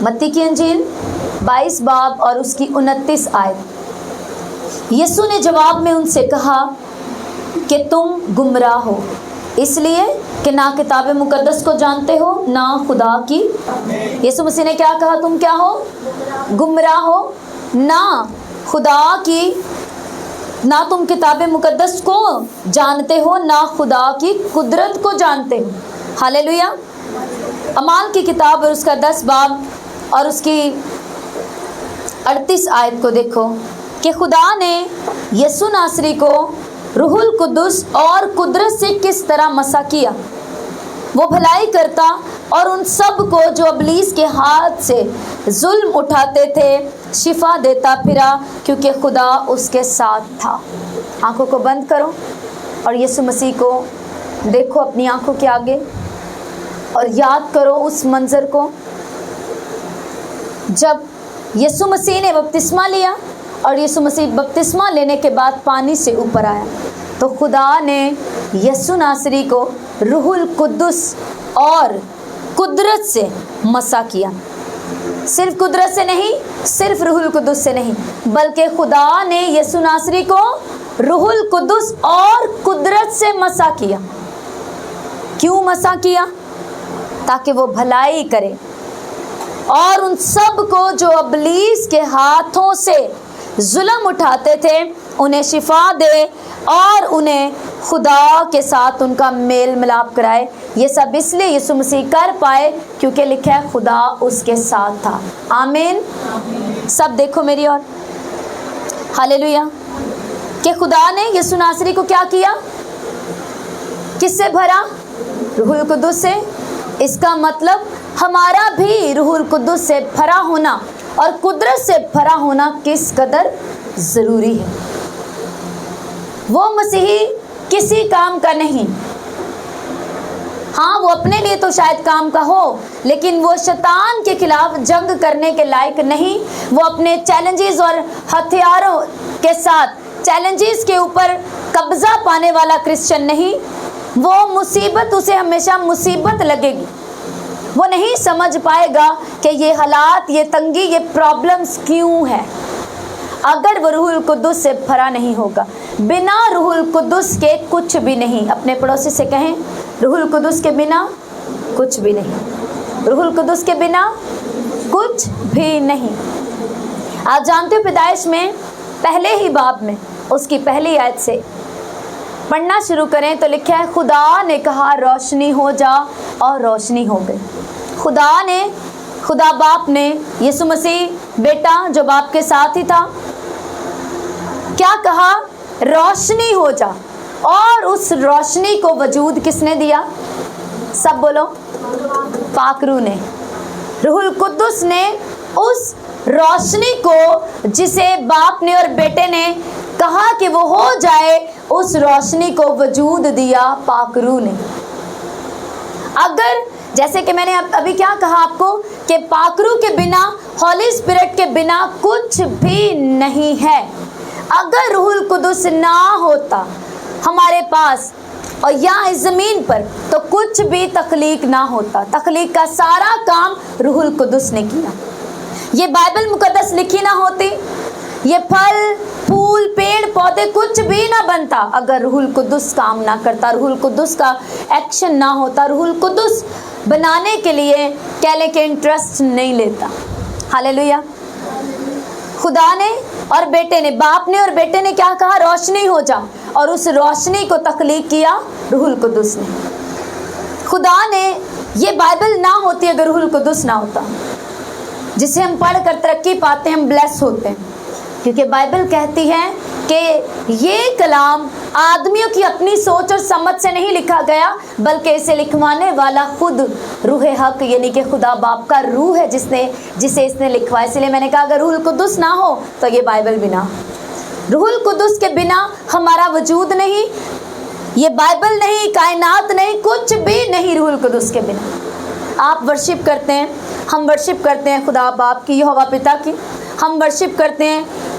मत्ती की अंजील 22 बाब और उसकी 29 आयत। यीशु ने जवाब में उनसे कहा कि तुम गुमराह हो, इसलिए कि ना किताब मुकद्दस को जानते हो ना खुदा की। यीशु मसीह ने क्या कहा? तुम क्या हो? गुमराह हो, ना खुदा की, ना तुम किताब मुकद्दस को जानते हो ना खुदा की कुदरत को जानते हो। हालेलुया। अमाल की किताब और उसका 10 बाब और उसकी 38 आयत को देखो कि खुदा ने यीशु नासरी को रूहुल कुद्दुस और कुदरत से किस तरह मसा किया। वो भलाई करता और उन सब को जो इब्लीस के हाथ से जुल्म उठाते थे शिफा देता फिरा, क्योंकि खुदा उसके साथ था। आंखों को बंद करो और यीशु मसीह को देखो अपनी आंखों के आगे और याद करो उस मंजर को जब यीशु मसीह ने बपतिस्मा लिया और यीशु मसीह बपतिस्मा लेने के बाद पानी से ऊपर आया, तो खुदा ने यीशु नासरी को रूहुल कुद्दुस और कुदरत से मसा किया। सिर्फ कुदरत से नहीं, सिर्फ रूहुल कुद्दुस से नहीं, बल्कि खुदा ने यीशु नासरी को रूहुल कुद्दुस और कुदरत से मसा किया। क्यों मसा किया? ताकि वो भलाई करे और उन सब को जो इब्लीस के हाथों से जुल्म उठाते थे उन्हें शिफा दे और उन्हें खुदा के साथ उनका मेल मिलाप कराए। ये सब इसलिए यीशु मसीह कर पाए क्योंकि लिखा है खुदा उसके साथ था। आमीन। सब देखो मेरी ओर। हालेलुया। कि खुदा ने यीशु नासरी को क्या किया? किससे भरा? रूहुल कुद्दुस से। इसका मतलब हमारा भी रूहुल कुद्दुस से भरा होना और कुदरत से भरा होना किस कदर ज़रूरी है। वो मसीही किसी काम का नहीं, हाँ वो अपने लिए तो शायद काम का हो, लेकिन वो शैतान के खिलाफ जंग करने के लायक नहीं। वो अपने चैलेंजेस और हथियारों के साथ चैलेंजेस के ऊपर कब्जा पाने वाला क्रिश्चियन नहीं। वो मुसीबत उसे हमेशा मुसीबत लगेगी। वो नहीं समझ पाएगा कि ये हालात, ये तंगी, ये प्रॉब्लम्स क्यों है, अगर वो रूहुल कुद्दुस से भरा नहीं होगा। बिना रूहुल कुद्दुस के कुछ भी नहीं। अपने पड़ोसी से कहें, रूहुल कुद्दुस के बिना कुछ भी नहीं। रूहुल कुद्दुस के बिना कुछ भी नहीं। आप जानते हो पैदाइश में पहले ही बाब में उसकी पहली आयत से पढ़ना शुरू करें तो लिखा है खुदा ने कहा रोशनी हो जा और रोशनी हो गई। खुदा बाप ने यीशु मसीह बेटा जो बाप के साथ ही था, क्या कहा? रोशनी हो जा। और उस रोशनी को वजूद किसने दिया? सब बोलो। पाकरू ने, रूहुल कुद्दुस ने उस रोशनी को जिसे बाप ने और बेटे ने कहा कि वो हो जाए, उस रोशनी को वजूद दिया पाकरू ने। अगर जैसे कि मैंने अभी क्या कहा आपको कि पाकरू के बिना, हॉली स्पिरिट के बिना कुछ भी नहीं है। अगर रूहुल कुद्दुस ना होता हमारे पास और यहाँ इस ज़मीन पर, तो कुछ भी तख्लीक ना होता। तख्लीक का सारा काम रूहुल कुद्दुस ने किया। ये बाइबल मुकद्दस लिखी ना होती, ये फल फूल पेड़ पौधे कुछ भी ना बनता अगर रूहुल कुद्दुस काम ना करता, रूहुल कुद्दुस का एक्शन ना होता, रूहुल कुद्दुस बनाने के लिए कह लें कि इंटरेस्ट नहीं लेता। हालेलुया। खुदा ने और बेटे ने, बाप ने और बेटे ने क्या कहा? रोशनी हो जा, और उस रोशनी को तख्लीक किया रूहुल कुद्दुस ने। खुदा ने, ये बाइबल ना होती अगर रूहुल कुद्दुस ना होता, जिसे हम पढ़ कर तरक्की पाते हैं, हम ब्लेस होते हैं, क्योंकि बाइबल कहती है कि ये कलाम आदमियों की अपनी सोच और समझ से नहीं लिखा गया, बल्कि इसे लिखवाने वाला खुद रूह हक यानी कि खुदा बाप का रूह है जिसे इसने लिखवाया। इसलिए मैंने कहा अगर रूहुल कुद्दुस ना हो तो ये बाइबल भी ना। रूहुल कुद्दुस के बिना हमारा वजूद नहीं, ये बाइबल नहीं, कायनात नहीं, कुछ भी नहीं रूहुल कुद्दुस के बिना। आप वर्शिप करते हैं, हम वर्शिप करते हैं खुदा बाप की, यहोवा पिता की, हम वर्शिप करते हैं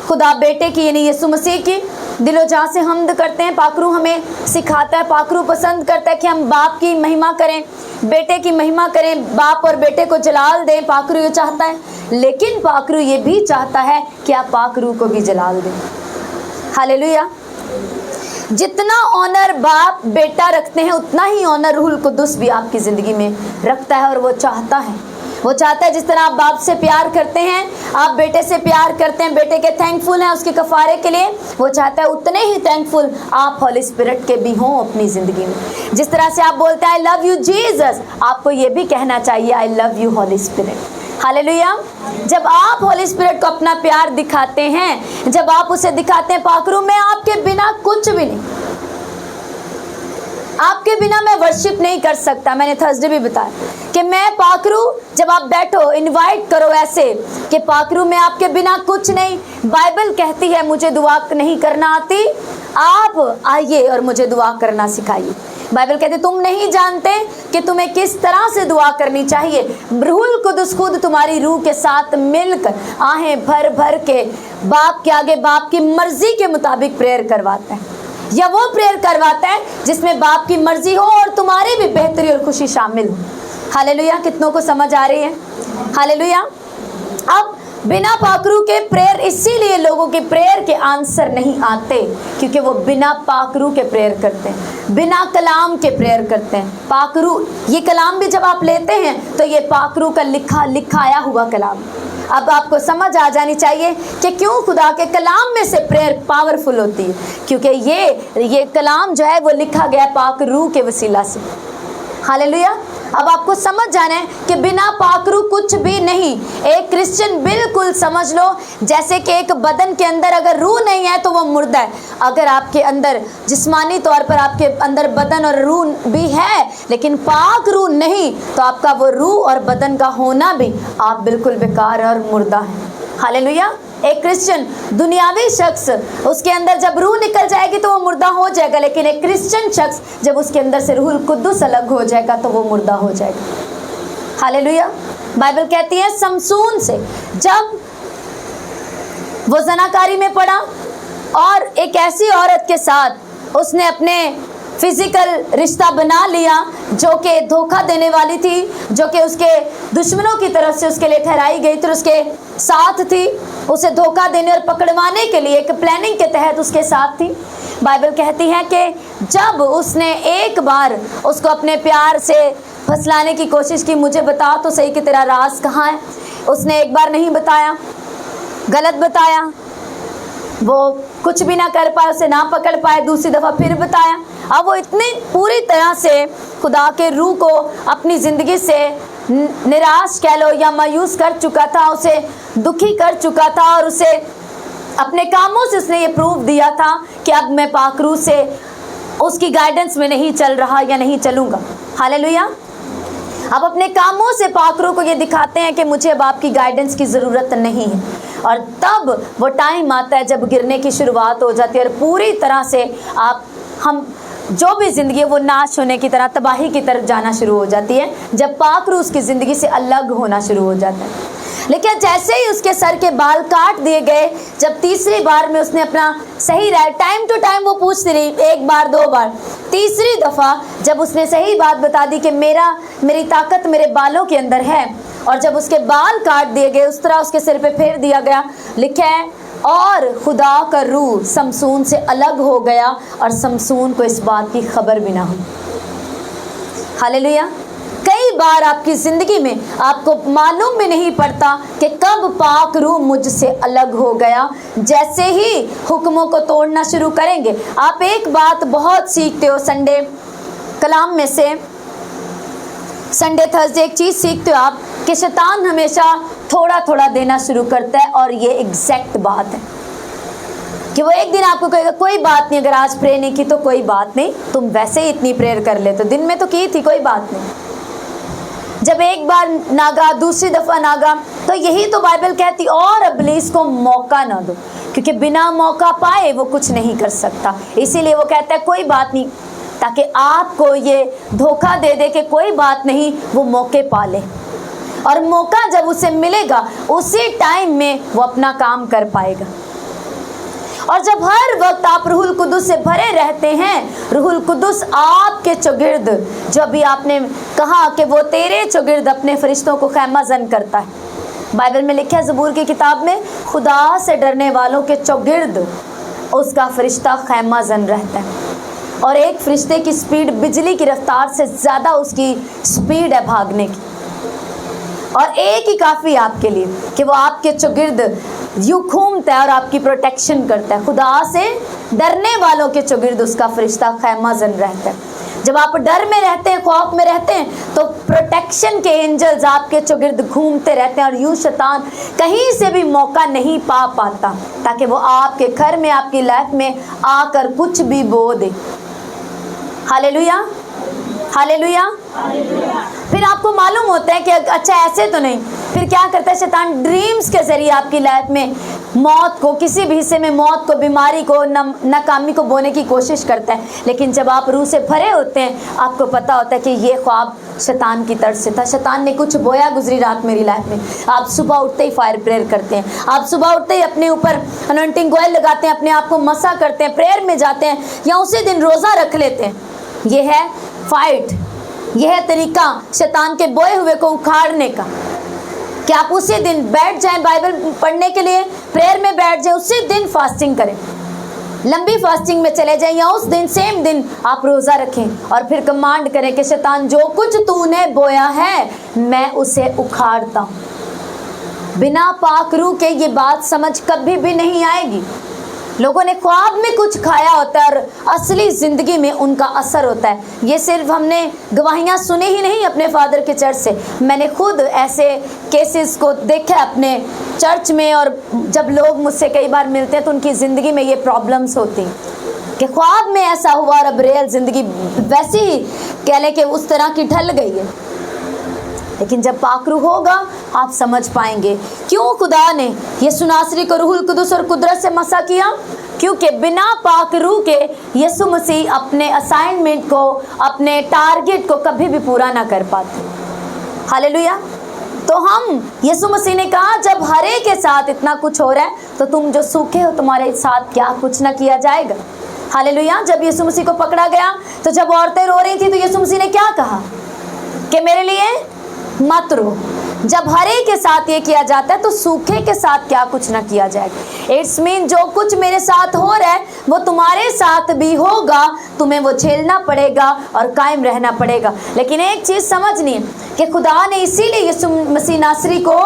खुदा बेटे की यानी यीशु मसीह की, दिलो जान से हमद करते हैं। पाकरू हमें सिखाता है, पाकरू पसंद करता है कि हम बाप की महिमा करें, बेटे की महिमा करें, बाप और बेटे को जलाल दें। पाकरू ये चाहता है, लेकिन पाकरू ये भी चाहता है कि आप पाकरू को भी जलाल दें। हालेलुया। जितना ऑनर बाप बेटा रखते हैं उतना ही ऑनर रूहुल कुद्दुस भी आपकी ज़िंदगी में रखता है। और वो चाहता है जिस तरह आप बाप से प्यार करते हैं, आप बेटे से प्यार करते हैं, बेटे के थैंकफुल हैं उसके कफ़ारे के लिए, वो चाहता है उतने ही थैंकफुल आप हॉली स्पिरिट के भी हों अपनी ज़िंदगी में। जिस तरह से आप बोलते हैं आई लव यू जीसस, आपको ये भी कहना चाहिए I love you Holly spirit. Hallelujah. जब आप हॉली स्पिरिट को अपना प्यार दिखाते हैं, जब आप उसे दिखाते हैं पाकरू मैं आपके बिना कुछ भी नहीं, आपके बिना मैं वर्शिप नहीं कर सकता। मैंने थर्सडे भी बताया कि मैं पाकरू, जब आप बैठो इनवाइट करो ऐसे कि पाकरू मैं आपके बिना कुछ नहीं। बाइबल कहती है मुझे दुआ नहीं करना आती, आप आइए और मुझे दुआ करना सिखाइए। बाइबल कहते तुम नहीं जानते कि तुम्हें किस तरह से दुआ करनी चाहिए। रूहुल कुद्दुस खुद तुम्हारी रूह के साथ मिलकर आहें भर भर के बाप के आगे बाप की मर्जी के मुताबिक प्रेयर करवाता है, या वो प्रेयर करवाता है जिसमें बाप की मर्जी हो और तुम्हारी भी बेहतरी और खुशी शामिल हो। हालेलुया। कितनों को समझ आ रही है? हालेलुया। अब बिना पाकरू के प्रेयर, इसीलिए लोगों के प्रेयर के आंसर नहीं आते क्योंकि वो बिना पाकरू के प्रेयर करते हैं, बिना कलाम के प्रेयर करते हैं। पाकरू, ये कलाम भी जब आप लेते हैं तो ये पाकरू का लिखाया हुआ कलाम। अब आपको समझ आ जानी चाहिए कि क्यों खुदा के कलाम में से प्रेयर पावरफुल होती है, क्योंकि ये कलाम जो है वो लिखा गया पाक रूह के वसीला से। हालेलुया। अब आपको समझ जाना है कि बिना पाकरू कुछ भी नहीं। एक क्रिश्चियन बिल्कुल समझ लो जैसे कि एक बदन के अंदर अगर रूह नहीं है तो वो मुर्दा है। अगर आपके अंदर जिस्मानी तौर पर आपके अंदर बदन और रूह भी है लेकिन पाक रूह नहीं, तो आपका वो रूह और बदन का होना भी आप बिल्कुल बेकार और मुर्दा है। हालेलुया। एक क्रिश्चियन दुनियावी शख्स, उसके अंदर जब रूह निकल जाएगी तो वो मुर्दा हो जाएगा, लेकिन एक क्रिश्चियन शख्स जब उसके अंदर से रूहुल कुद्दुस अलग हो जाएगा तो वो मुर्दा हो जाएगा। हालेलुया। बाइबल कहती है समसून से जब वो ज़नाकारी में पड़ा और एक ऐसी औरत के साथ उसने अपने फिजिकल रिश्ता बना लिया जो कि धोखा देने वाली थी, जो कि उसके दुश्मनों की तरफ से उसके लिए ठहराई गई थी, उसके साथ थी, उसे धोखा देने और पकड़वाने के लिए एक प्लानिंग के तहत उसके साथ थी। बाइबल कहती है कि जब उसने एक बार उसको अपने प्यार से फंसलाने की कोशिश की, मुझे बता तो सही कि तेरा राज कहाँ है, उसने एक बार नहीं बताया, गलत बताया, वो कुछ भी ना कर पाए, उसे ना पकड़ पाए, दूसरी दफ़ा फिर बताया। अब वो इतनी पूरी तरह से खुदा के रूह को अपनी ज़िंदगी से निराश कह लो या मायूस कर चुका था, उसे दुखी कर चुका था और उसे अपने कामों से उसने ये प्रूव दिया था कि अब मैं पाकरू से उसकी गाइडेंस में नहीं चल रहा या नहीं चलूँगा। हालेलुया। अब अपने कामों से पाकरू को ये दिखाते हैं कि मुझे अब आपकी गाइडेंस की ज़रूरत नहीं है, और तब वो टाइम आता है जब गिरने की शुरुआत हो जाती है और पूरी तरह से हम जो भी ज़िंदगी है वो नाश होने की तरह, तबाही की तरफ जाना शुरू हो जाती है जब पाकरू उसकी ज़िंदगी से अलग होना शुरू हो जाता है। लेकिन जैसे ही उसके सर के बाल काट दिए गए, जब तीसरी बार में उसने अपना सही राय, टाइम टू टाइम वो पूछती रही, एक बार दो बार, तीसरी दफ़ा जब उसने सही बात बता दी कि मेरी ताकत मेरे बालों के अंदर है, और जब उसके बाल काट दिए गए उस तरह उसके सिर पे फेर दिया गया, लिखा है और खुदा का रूह समसून से अलग हो गया और समसून को इस बात की खबर भी ना हुई। हालेलुया। कई बार आपकी ज़िंदगी में आपको मालूम भी नहीं पड़ता कि कब पाक रूह मुझसे अलग हो गया। जैसे ही हुक्मों को तोड़ना शुरू करेंगे, आप एक बात बहुत सीखते हो संडे कलाम में से, संडे थर्सडे एक चीज़ सीखते हो आप कि शैतान हमेशा थोड़ा थोड़ा देना शुरू करता है, और ये एग्जैक्ट बात है कि वो एक दिन आपको कहेगा कोई बात नहीं, अगर आज प्रे नहीं की तो कोई बात नहीं, तुम वैसे ही इतनी प्रेयर कर ले, तो दिन में तो की थी, कोई बात नहीं। जब एक बार नागा, दूसरी दफ़ा नागा, तो यही तो बाइबल कहती और इब्लीस को मौका ना दो, क्योंकि बिना मौका पाए वो कुछ नहीं कर सकता। इसीलिए वो कहता है कोई बात नहीं, ताकि आपको ये धोखा दे दे कि कोई बात नहीं, वो मौके पा ले, और मौका जब उसे मिलेगा उसी टाइम में वो अपना काम कर पाएगा। और जब हर वक्त आप रूहुल कुदुस से भरे रहते हैं, रूहुल कुदुस आपके चौगिर्द, जो अभी आपने कहा कि वो तेरे चौगिर्द अपने फरिश्तों को खैमा जन करता है। बाइबल में लिखा है ज़बूर की किताब में, खुदा से डरने वालों के चौगिर्द उसका फरिश्ता खैमा जन रहता है। और एक फरिश्ते की स्पीड बिजली की रफ्तार से ज़्यादा उसकी स्पीड है भागने की। और एक ही काफ़ी आपके लिए कि वो आपके चौगिर्द यूँ घूमता है और आपकी प्रोटेक्शन करता है। खुदा से डरने वालों के चौगिर्द उसका फरिश्ता खैमा जन रहता है। जब आप डर में रहते हैं, खौफ में रहते हैं, तो प्रोटेक्शन के एंजल्स आपके चौगिर्द घूमते रहते हैं और यूँ शैतान कहीं से भी मौका नहीं पा पाता ताकि वो आपके घर में, आपकी लाइफ में आकर कुछ भी बो दे। Hallelujah, hallelujah. फिर आपको मालूम होता है कि अच्छा ऐसे तो नहीं, फिर क्या करता है शैतान? ड्रीम्स के जरिए आपकी लाइफ में मौत को, किसी भी हिस्से में मौत को, बीमारी को, नाकामी को बोने की कोशिश करता है। लेकिन जब आप रूह से भरे होते हैं, आपको पता होता है कि ये ख्वाब शैतान की तरफ से था। शैतान ने कुछ बोया गुजरी रात मेरी लाइफ में। आप सुबह उठते ही फायर प्रेयर करते हैं, आप सुबह उठते ही अपने ऊपर अनॉइंटिंग ऑयल लगाते हैं, अपने आप को मसा करते हैं, प्रेयर में जाते हैं या उसी दिन रोज़ा रख लेते हैं। ये है फाइट, यह है तरीका शैतान के बोए हुए को उखाड़ने का कि आप उसी दिन बैठ जाएं बाइबल पढ़ने के लिए, प्रेयर में बैठ जाएं, उसी दिन फास्टिंग करें, लंबी फास्टिंग में चले जाएं या उस दिन सेम दिन आप रोज़ा रखें और फिर कमांड करें कि शैतान जो कुछ तूने बोया है मैं उसे उखाड़ता हूँ। बिना पाक रूह के ये बात समझ कभी भी नहीं आएगी। लोगों ने ख्वाब में कुछ खाया होता है और असली ज़िंदगी में उनका असर होता है। ये सिर्फ हमने गवाहियाँ सुने ही नहीं अपने फादर के चर्च से, मैंने खुद ऐसे केसेस को देखा अपने चर्च में। और जब लोग मुझसे कई बार मिलते हैं तो उनकी ज़िंदगी में ये प्रॉब्लम्स होती हैं कि ख्वाब में ऐसा हुआ और अब रियल ज़िंदगी वैसी ही कह लें कि उस तरह की ढल गई है। लेकिन जब पाक रूह होगा आप समझ पाएंगे क्यों खुदा ने यीशु नासरी को रूहुल कुदुस और कुदरत से मसा किया, क्योंकि बिना पाक रूह के यीशु मसीह अपने असाइनमेंट को, अपने टारगेट को कभी भी पूरा ना कर पाते। हालेलुया। तो हम यीशु मसीह ने कहा जब हरे के साथ इतना कुछ हो रहा है तो तुम जो सूखे हो तुम्हारे साथ क्या कुछ ना किया जाएगा। हालेलुया। जब यीशु मसीह को पकड़ा गया तो जब औरतें रो रही थी तो यीशु मसीह ने क्या कहा कि मेरे लिए मत रो। जब हरे के साथ ये किया जाता है तो सूखे के साथ क्या कुछ ना किया जाएगा। इट्स मीन जो कुछ मेरे साथ हो रहा है वो तुम्हारे साथ भी होगा, तुम्हें वो झेलना पड़ेगा और कायम रहना पड़ेगा। लेकिन एक चीज़ समझनी है कि खुदा ने इसीलिए यीशु मसीह नासरी को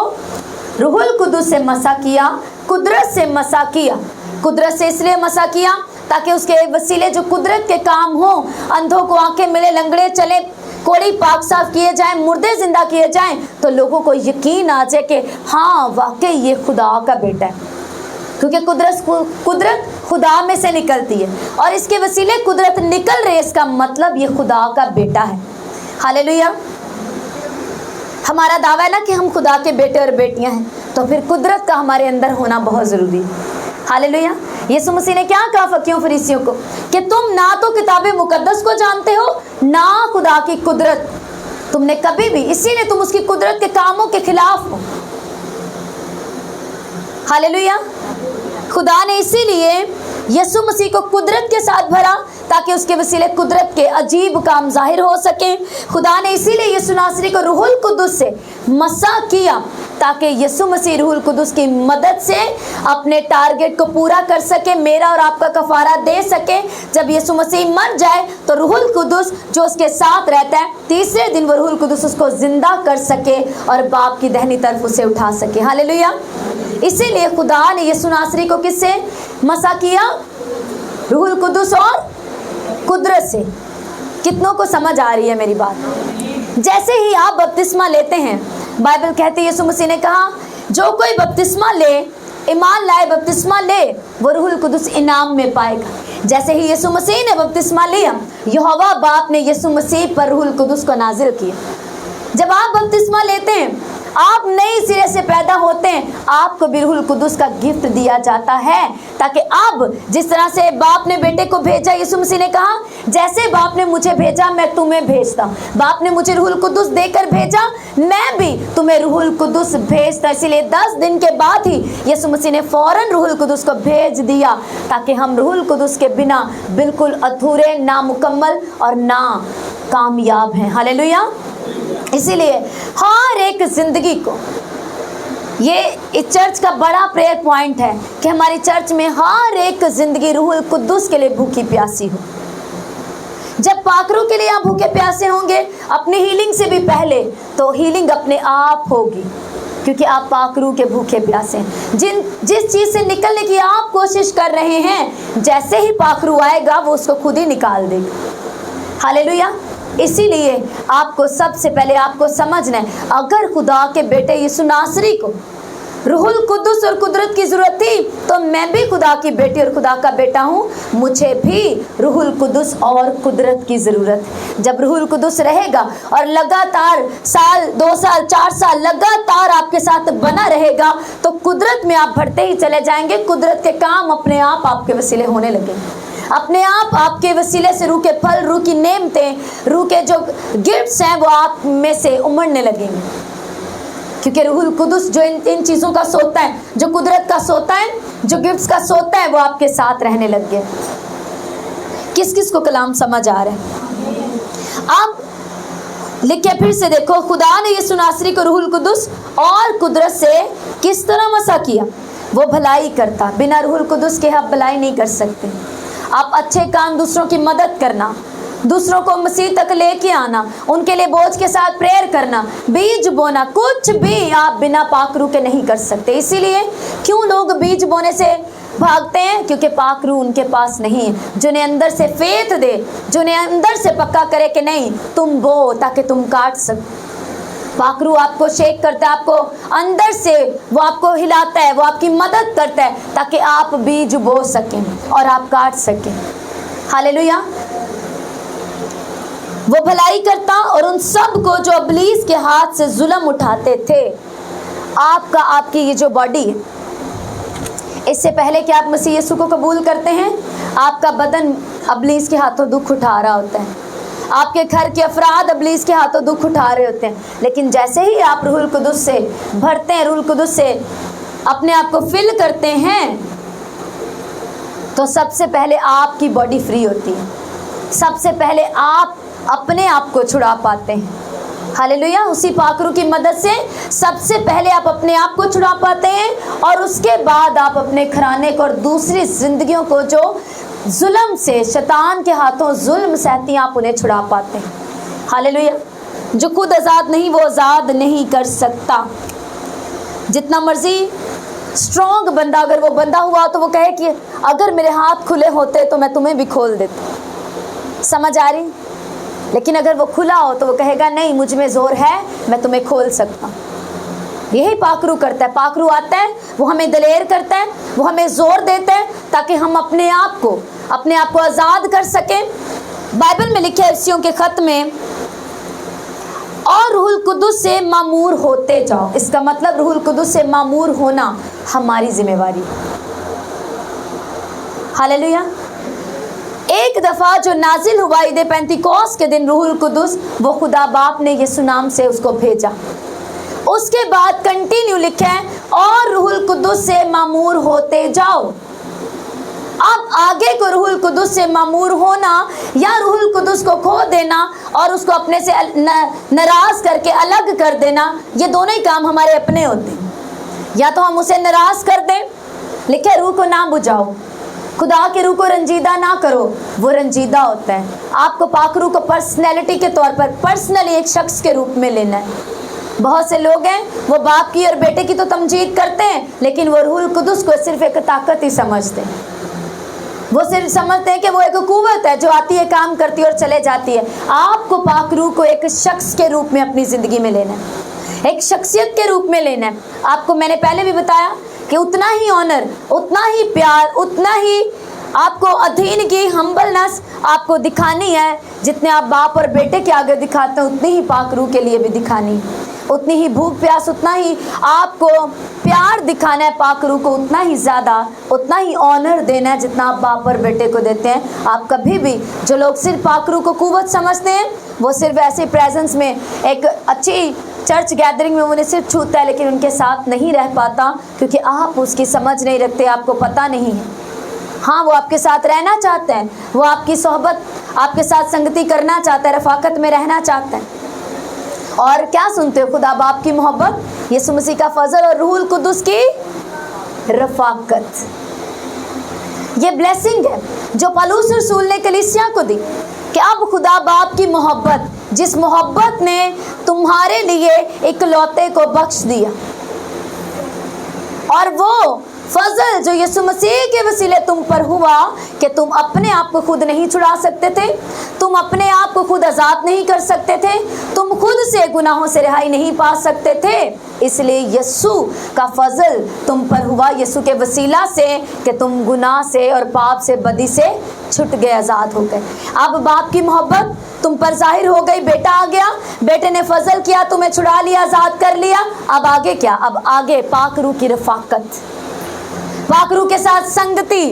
रूहुल कुदुस से मसा किया, कुदरत से मसा किया। कुदरत से इसलिए मसा किया ताकि उसके वसीले जो कुदरत के काम हो, अंधों को आंखें मिले, लंगड़े चले, कोड़ी पाक साफ किए जाएं, मुर्दे जिंदा किए जाएं, तो लोगों को यकीन आ जाए कि हाँ वाकई ये खुदा का बेटा है। क्योंकि कुदरत खुदा में से निकलती है और इसके वसीले कुदरत निकल रही है, इसका मतलब ये खुदा का बेटा है। हालेलुया। हमारा दावा है ना कि हम खुदा के बेटे और बेटियां हैं, तो फिर कुदरत का हमारे अंदर होना बहुत ज़रूरी है। हालेलुया। यीशु मसीह ने क्या कहा फकीरों फरीसियों को कि तुम ना तो किताबे मुकद्दस को जानते हो ना खुदा की कुदरत, तुमने कभी भी, इसीलिए तुम उसकी कुदरत के कामों के खिलाफ हो। हालेलुया। खुदा ने इसीलिए यीशु मसीह को कुदरत के साथ भरा ताकि उसके वसीले कुदरत के अजीब काम जाहिर हो सके। खुदा ने इसीलिए यीशु नासरी को रूहुल कुदुस से मसा किया ताकि यीशु मसीह रूहुल कुदुस की मदद से अपने टारगेट को पूरा कर सके, मेरा और आपका कफारा दे सके। जब यीशु मसीह मर जाए तो रूहुल कुदुस जो उसके साथ रहता है, तीसरे दिन वो रूहुल कुदुस उसको जिंदा कर सके और बाप की दाहिनी तरफ उसे उठा सके। हालेलुया। इसीलिए खुदा ने यीशु नासरी को किससे मसा किया? रूहुल कुदुस और कुदरत से। कितनों को समझ आ रही है मेरी बात? जैसे ही आप बपतिस्मा लेते हैं, बाइबल कहती है यीशु मसीह ने कहा जो कोई बपतिस्मा ले, ईमान लाए, बपतिस्मा ले, वो रूहुल कुदुस इनाम में पाएगा। जैसे ही यीशु मसीह ने बपतिस्मा लिया, यहोवा बाप ने यीशु मसीह पर रूहुल कुदुस को नाजिल किया। जब आप बपतिस्मा लेते हैं आप नए सिरे से पैदा होते हैं, आपको भी रूहुल कुदुस का गिफ्ट दिया जाता है, ताकि अब जिस तरह से बाप ने बेटे को भेजा, यीशु मसीह ने कहा जैसे बाप ने मुझे भेजा मैं तुम्हें भेजता हूं, बाप ने मुझे रूहुल कुदुस देकर भेजा, मैं भी तुम्हें रूहुल कुदुस भेजता। इसीलिए 10 दिन के बाद ही यीशु मसीह ने फौरन रूहुल कुदुस को भेज दिया, ताकि हम रूहुल कुदुस के बिना बिल्कुल अधूरे, ना मुकम्मल और ना कामयाब हैं। हालेलुया। इसीलिए हर एक जिंदगी को, ये इस चर्च का बड़ा प्रेयर पॉइंट है कि हमारी चर्च में हर एक जिंदगी रूहुल कुद्दूस के लिए भूखी प्यासी हो। जब पाकरू के लिए आप भूखे प्यासे होंगे अपनी हीलिंग से भी पहले, तो हीलिंग अपने आप होगी, क्योंकि आप पाकरू के भूखे प्यासे हैं। जिस चीज से निकलने की आप कोशिश कर रहे हैं, जैसे ही पाकरू आएगा वो उसको खुद ही निकाल देगा। हालेलुया। इसीलिए आपको सबसे पहले आपको समझना है, अगर खुदा के बेटे यीशु नासरी को रूहुल कुद्दूस और कुदरत की जरूरत थी, तो मैं भी खुदा की बेटी और खुदा का बेटा हूँ, मुझे भी रूहुल कुद्दूस और कुदरत की जरूरत है। जब रूहुल कुद्दूस रहेगा और लगातार साल 2 साल 4 साल लगातार आपके साथ बना रहेगा, तो कुदरत में आप बढ़ते ही चले जाएंगे। कुदरत के काम अपने आप आपके वसीले होने लगेंगे, अपने आप आपके वसीले से रूह के फल, रूह की नेमतें, रूह के जो गिफ्ट्स हैं वो आप में से उमड़ने लगेंगे, क्योंकि रूहुल कुद्दूस जो इन चीज़ों का सोता है, जो कुदरत का सोता है, जो गिफ्ट्स का सोता है, वो आपके साथ रहने लग गए। किस किस को कलाम समझ आ रहा है? अब लिख के फिर से देखो, खुदा ने यीशु नासरी को रूहुल कुद्दूस और कुदरत से किस तरह मसा किया। वो भलाई करता, बिना रूहुल कुद्दूस के आप भलाई नहीं कर सकते। आप अच्छे काम, दूसरों की मदद करना, दूसरों को मसीह तक लेके आना, उनके लिए बोझ के साथ प्रेयर करना, बीज बोना, कुछ भी आप बिना पाकरू के नहीं कर सकते। इसीलिए क्यों लोग बीज बोने से भागते हैं? क्योंकि पाकरू उनके पास नहीं है, जिन्हें अंदर से फेथ दे, जिन्हें अंदर से पक्का करे कि नहीं तुम बो ताकि तुम काट सको। पाकरू आपको शेक करता है, आपको अंदर से वो आपको हिलाता है, वो आपकी मदद करता है ताकि आप बीज बो सकें और आप काट सकें। हालेलुया। वो भलाई करता और उन सब को जो इब्लीस के हाथ से जुल्म उठाते थे। आपकी ये जो बॉडी है, इससे पहले कि आप मसीह यीशु को कबूल करते हैं, आपका बदन इब्लीस के हाथों दुख उठा रहा होता है, आपके घर के अफराद इब्लीस के हाथों दुख उठा रहे होते हैं। लेकिन जैसे ही आप रूहुल कुद्दूस से भरते हैं, रूहुल कुद्दूस से अपने आप को फिल करते हैं, तो सबसे पहले आपकी बॉडी फ्री होती है। सबसे पहले आप अपने आप को छुड़ा पाते हैं। हालेलुया। उसी पाकरू की मदद से सबसे पहले आप अपने आप को छुड़ा पाते हैं, और उसके बाद आप अपने घराने को और दूसरी जिंदगियों को जो जुल्म से, शैतान के हाथों जुल्म सहती, आप उन्हें छुड़ा पाते हैं। हालेलुया। जो खुद आज़ाद नहीं, वो आज़ाद नहीं कर सकता। जितना मर्जी स्ट्रॉन्ग बंदा, अगर वो बंदा हुआ तो वो कहे कि अगर मेरे हाथ खुले होते तो मैं तुम्हें भी खोल देता। समझ आ रही? लेकिन अगर वो खुला हो तो वो कहेगा नहीं, मुझ में जोर है, मैं तुम्हें खोल सकता हूँ। यही पाकरू करता है। पाकरू आता है, वो हमें दलेर करता है, वो हमें जोर देता है ताकि हम अपने आप को आज़ाद कर सकें। बाइबल में लिखे इफ्सियों के खत में, और रूहुल कुद्दूस से मामूर होते जाओ। इसका मतलब रूहुल कुद्दूस से मामूर होना हमारी जिम्मेवारी। हालेलुया। एक दफ़ा जो नाजिल हुआ ईद पेंतिकोस्त के दिन रूहुल कुद्दूस, वो खुदा बाप ने यीशु नाम से उसको भेजा। उसके बाद कंटिन्यू लिखा है, और रूहुल कुद्दूस से मामूर होते जाओ। अब आगे को रूहुल कुद्दूस से मामूर होना या रूहुल कुद्दूस को खो देना और उसको अपने से नाराज करके अलग कर देना, ये दोनों ही काम हमारे अपने होते हैं। या तो हम उसे नाराज कर दें, लिखे रूह को ना बुझाओ, खुदा के रूह को रंजीदा ना करो, वो रंजीदा होता है। आपको पाकरू को पर्सनैलिटी के तौर पर, पर्सनली एक शख्स के रूप में लेना है। बहुत से लोग हैं, वो बाप की और बेटे की तो तमजीद करते हैं, लेकिन वो रूहुल कुद्दूस को सिर्फ एक ताकत ही समझते हैं। वो सिर्फ समझते हैं कि वो एक कुव्वत है जो आती है, काम करती है और चले जाती है। आपको पाकरू को एक शख्स के रूप में अपनी ज़िंदगी में लेना है, एक शख्सियत के रूप में लेना है। आपको मैंने पहले भी बताया कि उतना ही ऑनर, उतना ही प्यार, उतना ही आपको अधीन की हम्बलनेस आपको दिखानी है, जितने आप बाप और बेटे के आगे दिखाते हैं, उतनी ही पाकरू के लिए भी दिखानी है। उतनी ही भूख प्यास, उतना ही आपको प्यार दिखाना है पाक रूह को, उतना ही ज़्यादा, उतना ही ऑनर देना है जितना आप बाप और बेटे को देते हैं। आप कभी भी, जो लोग सिर्फ पाक रूह को कुव्वत समझते हैं, वो सिर्फ ऐसे प्रेजेंस में, एक अच्छी चर्च गैदरिंग में उन्हें सिर्फ छूता है लेकिन उनके साथ नहीं रह पाता, क्योंकि आप उसकी समझ नहीं रखते, आपको पता नहीं है। हाँ, वो आपके साथ रहना चाहते हैं, वो आपकी सोहबत, आपके साथ संगति करना चाहता है, रफाकत में रहना चाहता है। और क्या सुनते हो? खुदा बाप की मोहब्बत, यीशु मसीह का फजल और रूहुल कुद्दुस की रफाकत। ये ब्लेसिंग है जो पौलुस रसूल ने कलीसिया को दी, कि अब खुदा बाप की मोहब्बत, जिस मोहब्बत ने तुम्हारे लिए इकलौते को बख्श दिया, और वो फजल जो यीशु मसीह के वसीले तुम पर हुआ, कि तुम अपने आप को खुद नहीं छुड़ा सकते थे, तुम अपने आप को खुद आज़ाद नहीं कर सकते थे, तुम खुद से गुनाहों से रिहाई नहीं पा सकते थे, इसलिए यीशु का फजल तुम पर हुआ, यीशु के वसीला से, कि तुम गुनाह से और पाप से, बदी से छुट गए, आज़ाद हो गए। अब बाप की मोहब्बत तुम पर जाहिर हो गई, बेटा आ गया, बेटे ने फजल किया, तुम्हें छुड़ा लिया, आज़ाद कर लिया। अब आगे क्या? अब आगे पाक रूह की रफाकत, पाक रूह के साथ संगति,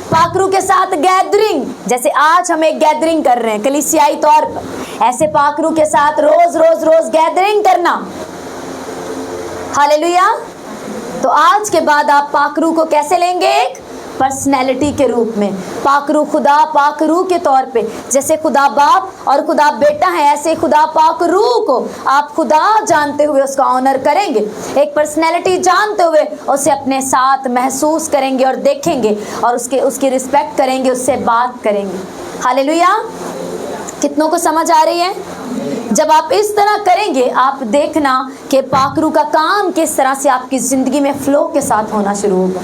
पाक रूह के साथ गैदरिंग। जैसे आज हम एक गैदरिंग कर रहे हैं कलीसियाई तौर पर, ऐसे पाक रूह के साथ रोज रोज रोज गैदरिंग करना। हालेलुया। तो आज के बाद आप पाक रूह को कैसे लेंगे? एक पर्सनैलिटी के रूप में। पाक रूह खुदा पाक रूह के तौर पे, जैसे खुदा बाप और खुदा बेटा है, ऐसे खुदा पाक रूह को आप खुदा जानते हुए उसका ऑनर करेंगे, एक पर्सनैलिटी जानते हुए उसे अपने साथ महसूस करेंगे और देखेंगे, और उसकी रिस्पेक्ट करेंगे, उससे बात करेंगे। हालेलुया। कितनों को समझ आ रही है? जब आप इस तरह करेंगे, आप देखना कि पाक रूह का काम किस तरह से आपकी ज़िंदगी में फ्लो के साथ होना शुरू होगा,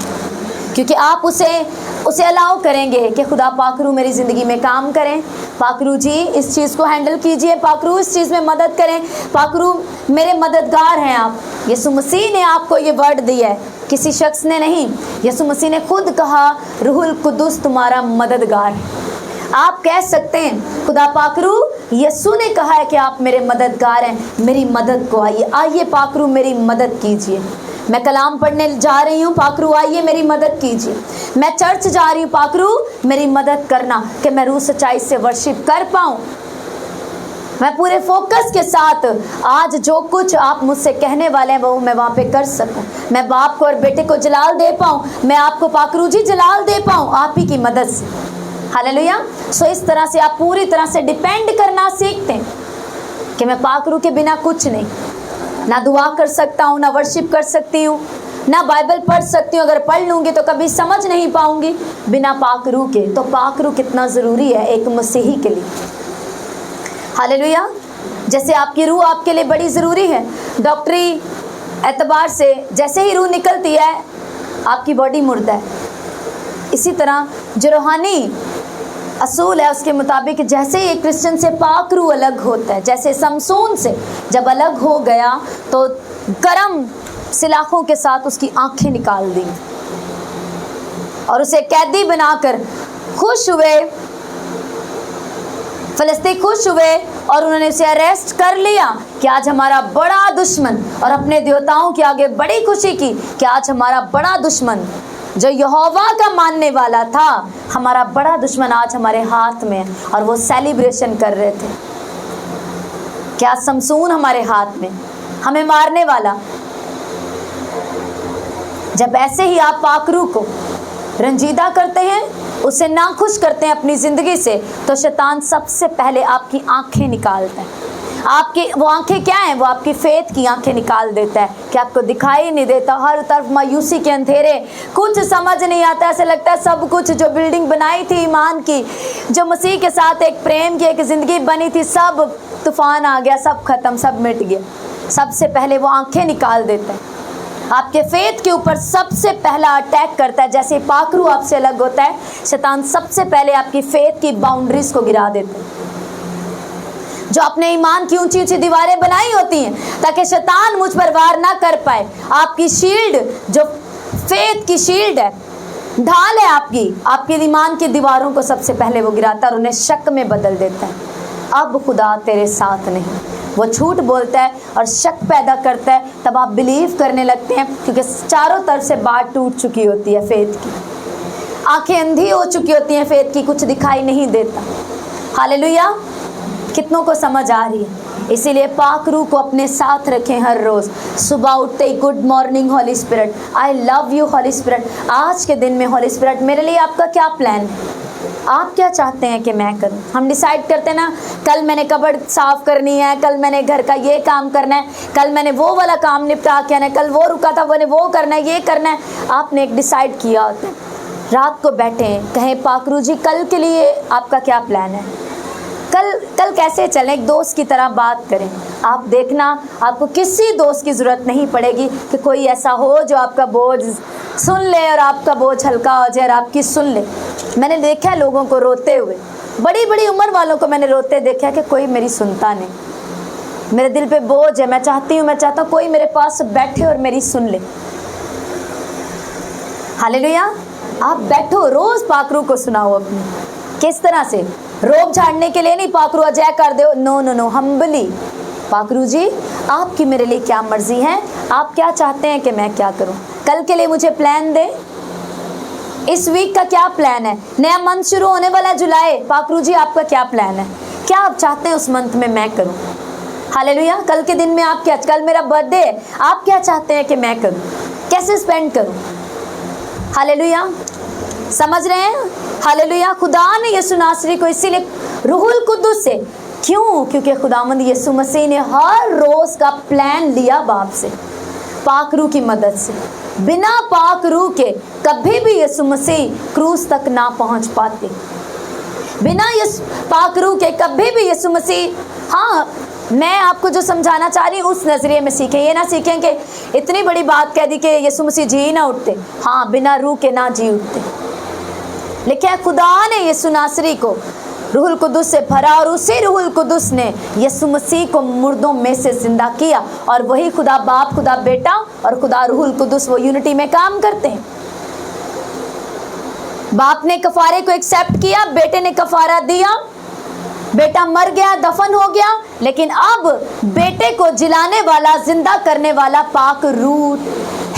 क्योंकि आप उसे अलाउ करेंगे कि खुदा पाक रूह मेरी ज़िंदगी में काम करें। पाक रूह जी इस चीज़ को हैंडल कीजिए, पाक रूह इस चीज़ में मदद करें, पाक रूह मेरे मददगार हैं आप। यीशु मसीह ने आपको ये वर्ड दिया है, किसी शख्स ने नहीं। यीशु मसीह ने खुद कहा, रूहुल कुद्दुस तुम्हारा मददगार है। आप कह सकते हैं, खुदा पाक रूह, यीशु ने कहा है कि आप मेरे मददगार हैं, मेरी मदद को आइए पाक रूह मेरी मदद कीजिए। मैं कलाम पढ़ने जा रही हूँ, पाक रूह आइए मेरी मदद कीजिए। मैं चर्च जा रही हूँ, पाक रूह मेरी मदद करना कि मैं रूह सच्चाई से वर्शिप कर पाऊँ। मैं पूरे फोकस के साथ आज जो कुछ आप मुझसे कहने वाले हैं वो मैं वहाँ पे कर सकूँ। मैं बाप को और बेटे को जलाल दे पाऊँ, मैं आपको पाक रूह जी जलाल दे पाऊँ आप ही की मदद से। हालेलुया। सो इस तरह से आप पूरी तरह से डिपेंड करना सीखते हैं कि मैं पाक रूह के बिना कुछ नहीं, ना दुआ कर सकता हूँ, ना वर्शिप कर सकती हूँ, ना बाइबल पढ़ सकती हूँ। अगर पढ़ लूँगी तो कभी समझ नहीं पाऊँगी बिना पाक रूह के। तो पाक रूह कितना ज़रूरी है एक मसीही के लिए। हालेलुया। जैसे आपकी रूह आपके लिए बड़ी ज़रूरी है डॉक्टरी एतबार से, जैसे ही रूह निकलती है आपकी बॉडी मुर्दा है, इसी तरह जो रूहानी असूल है उसके मुताबिक जैसे ही एक क्रिश्चियन से पाक रूह अलग होता है, जैसे समसून से जब अलग हो गया तो गरम सिलाखों के साथ उसकी आंखें निकाल दी और उसे कैदी बनाकर खुश हुए, फलस्तीनी खुश हुए और उन्होंने उसे अरेस्ट कर लिया कि आज हमारा बड़ा दुश्मन, और अपने देवताओं के आगे बड़ी खुशी की कि आज हमारा बड़ा दुश्मन जो यहोवा का मानने वाला था, हमारा बड़ा दुश्मन आज हमारे हाथ में है। और वो सेलिब्रेशन कर रहे थे क्या समसून हमारे हाथ में, हमें मारने वाला। जब ऐसे ही आप पाक रूह को रंजीदा करते हैं, उसे नाखुश करते हैं अपनी ज़िंदगी से, तो शैतान सबसे पहले आपकी आंखें निकालता है। आपकी वो आंखें क्या हैं? वो आपकी फेथ की आंखें निकाल देता है कि आपको दिखाई नहीं देता, हर तरफ मायूसी के अंधेरे, कुछ समझ नहीं आता। ऐसे लगता है सब कुछ जो बिल्डिंग बनाई थी ईमान की, जो मसीह के साथ एक प्रेम की एक ज़िंदगी बनी थी, सब तूफान आ गया, सब खत्म, सब मिट गया। सबसे पहले वो आंखें निकाल देता है, आपके फेथ के ऊपर सबसे पहला अटैक करता है। जैसे पाक रूह आपसे अलग होता है, शैतान सबसे पहले आपकी फेथ की बाउंड्रीज को गिरा देता है। जो अपने ईमान की ऊंची ऊंची दीवारें बनाई होती हैं ताकि शैतान मुझ पर वार ना कर पाए, आपकी शील्ड जो फेथ की शील्ड है, ढाल है आपकी ईमान की दीवारों को सबसे पहले वो गिराता है और उन्हें शक में बदल देता है। अब खुदा तेरे साथ नहीं, वो झूठ बोलता है और शक पैदा करता है, तब आप बिलीव करने लगते हैं, क्योंकि चारों तरफ से बात टूट चुकी होती है फेथ की, आंखें अंधी हो चुकी होती हैं फेथ की, कुछ दिखाई नहीं देता। हालेलुया, कितनों को समझ आ रही है? इसीलिए पाक रूह को अपने साथ रखें हर रोज़। सुबह उठते ही good morning Holy Spirit, I love you Holly Spirit. आज के दिन में हॉली स्पिरिट मेरे लिए आपका क्या प्लान है, आप क्या चाहते हैं कि मैं करूं? हम डिसाइड करते हैं ना, कल मैंने कबर्ड साफ़ करनी है, कल मैंने घर का ये काम करना है, कल मैंने वो वाला काम निपटा के आना है, कल वो रुका था मैंने वो करना है, ये करना है। आपने एक डिसाइड किया होता है, रात को बैठे कहें पाक रूह जी कल के लिए आपका क्या प्लान है, कल कैसे चलें, एक दोस्त की तरह बात करें। आप देखना, आपको किसी दोस्त की ज़रूरत नहीं पड़ेगी कि कोई ऐसा हो जो आपका बोझ सुन ले और आपका बोझ हल्का हो जाए और आपकी सुन ले। मैंने देखा है लोगों को रोते हुए, बड़ी बड़ी उम्र वालों को मैंने रोते देखा कि कोई मेरी सुनता नहीं, मेरे दिल पे बोझ है, मैं चाहता हूँ कोई मेरे पास बैठे और मेरी सुन ले। हालेलुया, आप बैठो, रोज़ पाक रूह को सुनाओ अपनी। किस तरह से? रोब झाड़ने के लिए नहीं, पाक रूह जय कर दो, नो नो नो, हम्बली, पाक रूह जी आपकी मेरे लिए क्या मर्जी है, आप क्या चाहते हैं कि मैं क्या करूं, कल के लिए मुझे प्लान दे, इस वीक का क्या प्लान है, नया मंथ शुरू होने वाला है जुलाई, पाक रूह जी आपका क्या प्लान है, क्या आप चाहते हैं उस मंथ में मैं करूं। हालेलुया, कल के दिन में आप क्या, कल मेरा बर्थडे है, आप क्या चाहते हैं कि मैं करूं, कैसे स्पेंड करूं। हालेलुया, समझ रहे हैं? हालेलुया, खुदा ने यीशु नासरी को इसीलिए रूहुल कुद्दुस से, क्यों? क्योंकि खुदावंद यीशु मसीह ने हर रोज़ का प्लान लिया बाप से, पाक रूह की मदद से। बिना पाक रूह के कभी भी यीशु मसीह क्रूस तक ना पहुंच पाते, बिना पाक रूह के कभी भी यीशु मसीह। हाँ, मैं आपको जो समझाना चाह रही हूँ उस नज़रिए में सीखें, ये ना सीखें कि इतनी बड़ी बात कह दी कि यीशु मसीह जी ना उठते। हाँ, बिना रूह के ना जी उठते। लेकिन खुदा ने यीशु नासरी को रूहुल कुद्दुस से भरा और उसी रूहुल कुद्दुस ने यीशु मसीह को मुर्दों में से जिंदा किया, और वही खुदा बाप, खुदा बेटा और खुदा रूहुल कुद्दुस वो यूनिटी में काम करते हैं। बाप ने कफारे को एक्सेप्ट किया, बेटे ने कफारा दिया, बेटा मर गया, दफन हो गया, लेकिन अब बेटे को जिलाने वाला, जिंदा करने वाला पाक रूह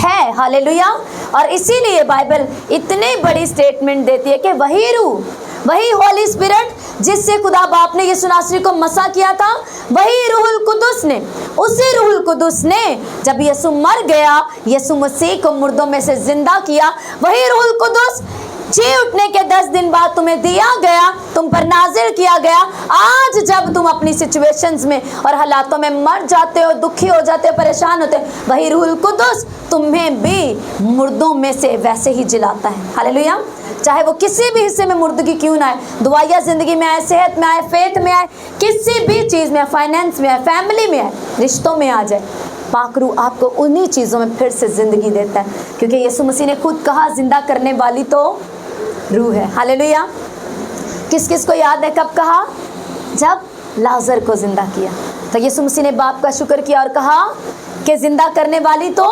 है। हालेलुया, और इसीलिए बाइबल इतनी बड़ी स्टेटमेंट देती है कि वही रूह, वही होली स्पिरिट जिससे खुदा बाप ने यीशु नासरी को मसा किया था, वही रूहुल कुद्दुस ने, उसी रूहुल कुद्दुस ने जब यीशु मर गया, यीशु मसीह को मुर्दों में से जिंदा किया, वही रूहुल कुद्दुस जी उठने के 10 दिन बाद तुम्हें दिया गया, तुम पर नाजिल किया गया। आज जब तुम अपनी सिचुएशंस में और हालातों में मर जाते हो, दुखी हो जाते हो, परेशान होते हो, वही रूहुल कुद्दुस तुम्हें भी मुर्दों में से वैसे ही जिलाता है। हालेलुया, चाहे वो किसी भी हिस्से में मुर्दगी क्यों ना आए, दुआया जिंदगी में आए, सेहत में आए, फेथ में आए, किसी भी चीज़ में, फाइनेंस में आए, फैमिली में आए, रिश्तों में आ जाए, पाक रूह आपको उन्हीं चीज़ों में फिर से ज़िंदगी देता है, क्योंकि यीशु मसीह ने खुद कहा जिंदा करने वाली तो रूह है। हालेलुया, किस किस को याद है कब कहा? जब लाजर को जिंदा किया तो यीशु मसीह ने बाप का शुक्र किया और कहा कि जिंदा करने वाली तो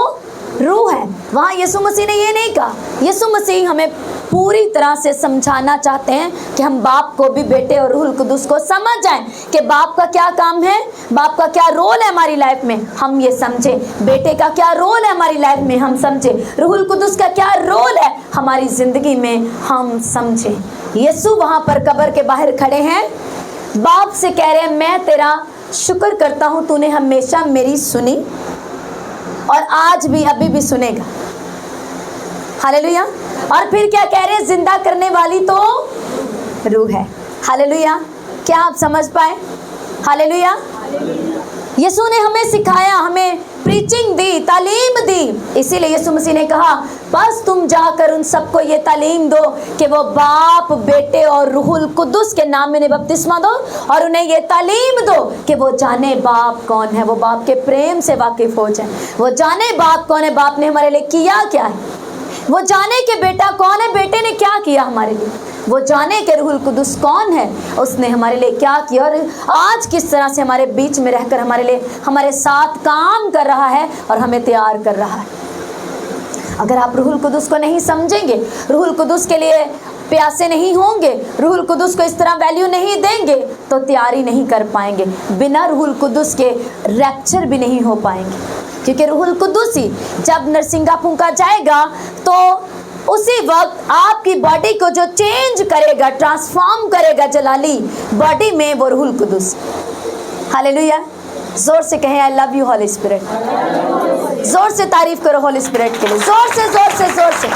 रूह है। वहाँ यीशु मसीह ने ये नहीं कहा। यीशु मसीह हमें पूरी तरह से समझाना चाहते हैं कि हम बाप को भी, बेटे और रूहुल कुद्दुस को समझ जाएं कि बाप का क्या काम है, बाप का क्या रोल है हमारी लाइफ में, हम ये समझें, बेटे का क्या रोल है हमारी लाइफ में हम समझें, रूहुल कुद्दुस का क्या रोल है हमारी ज़िंदगी में हम समझें। यीशु वहाँ पर कब्र के बाहर खड़े हैं, बाप से कह रहे हैं मैं तेरा शुक्र करता हूँ, तूने हमेशा मेरी सुनी और आज भी, अभी भी सुनेगा। हालेलुया, और फिर क्या कह रहे हैं? जिंदा करने वाली तो रूह है। हालेलुया, क्या आप समझ पाए? हालेलुया, यीशु ने हमें सिखाया, हमें प्रीचिंग दी, तालीम दी। इसीलिए यीशु मसीह ने कहा बस तुम जाकर उन सबको ये तालीम दो कि वो बाप, बेटे और रूहुल कुद्दुस के नाम में बपतिस्मा दो, और उन्हें ये तालीम दो कि वो जाने बाप कौन है, वो बाप के प्रेम से वाकिफ हो जाए, वो जाने बाप कौन है, बाप ने हमारे लिए किया क्या है, वो जाने के बेटा कौन है, बेटे ने क्या किया हमारे लिए, वो जाने के रूहुल कुद्दुस कौन है, उसने हमारे लिए क्या किया, और आज किस तरह से हमारे बीच में रहकर हमारे लिए, हमारे साथ काम कर रहा है और हमें तैयार कर रहा है। अगर आप रूहुल कुद्दुस को नहीं समझेंगे, रूहुल कुद्दुस के लिए प्यासे नहीं होंगे, रूहुल कुदुस को इस तरह वैल्यू नहीं देंगे तो तैयारी नहीं कर पाएंगे। बिना रूहुल कुदुस के रैप्चर भी नहीं हो पाएंगे, क्योंकि रूहुल कुदुस ही जब नरसिंगा फूंका जाएगा तो उसी वक्त आपकी बॉडी को जो चेंज करेगा, ट्रांसफॉर्म करेगा जलाली बॉडी में, वो रूहुल कुदुस। हालेलुया। जोर से कहें आई लव यू होली स्पिरिट। जोर से तारीफ करो होली स्पिरिट के लिए, जोर से जोर से जोर से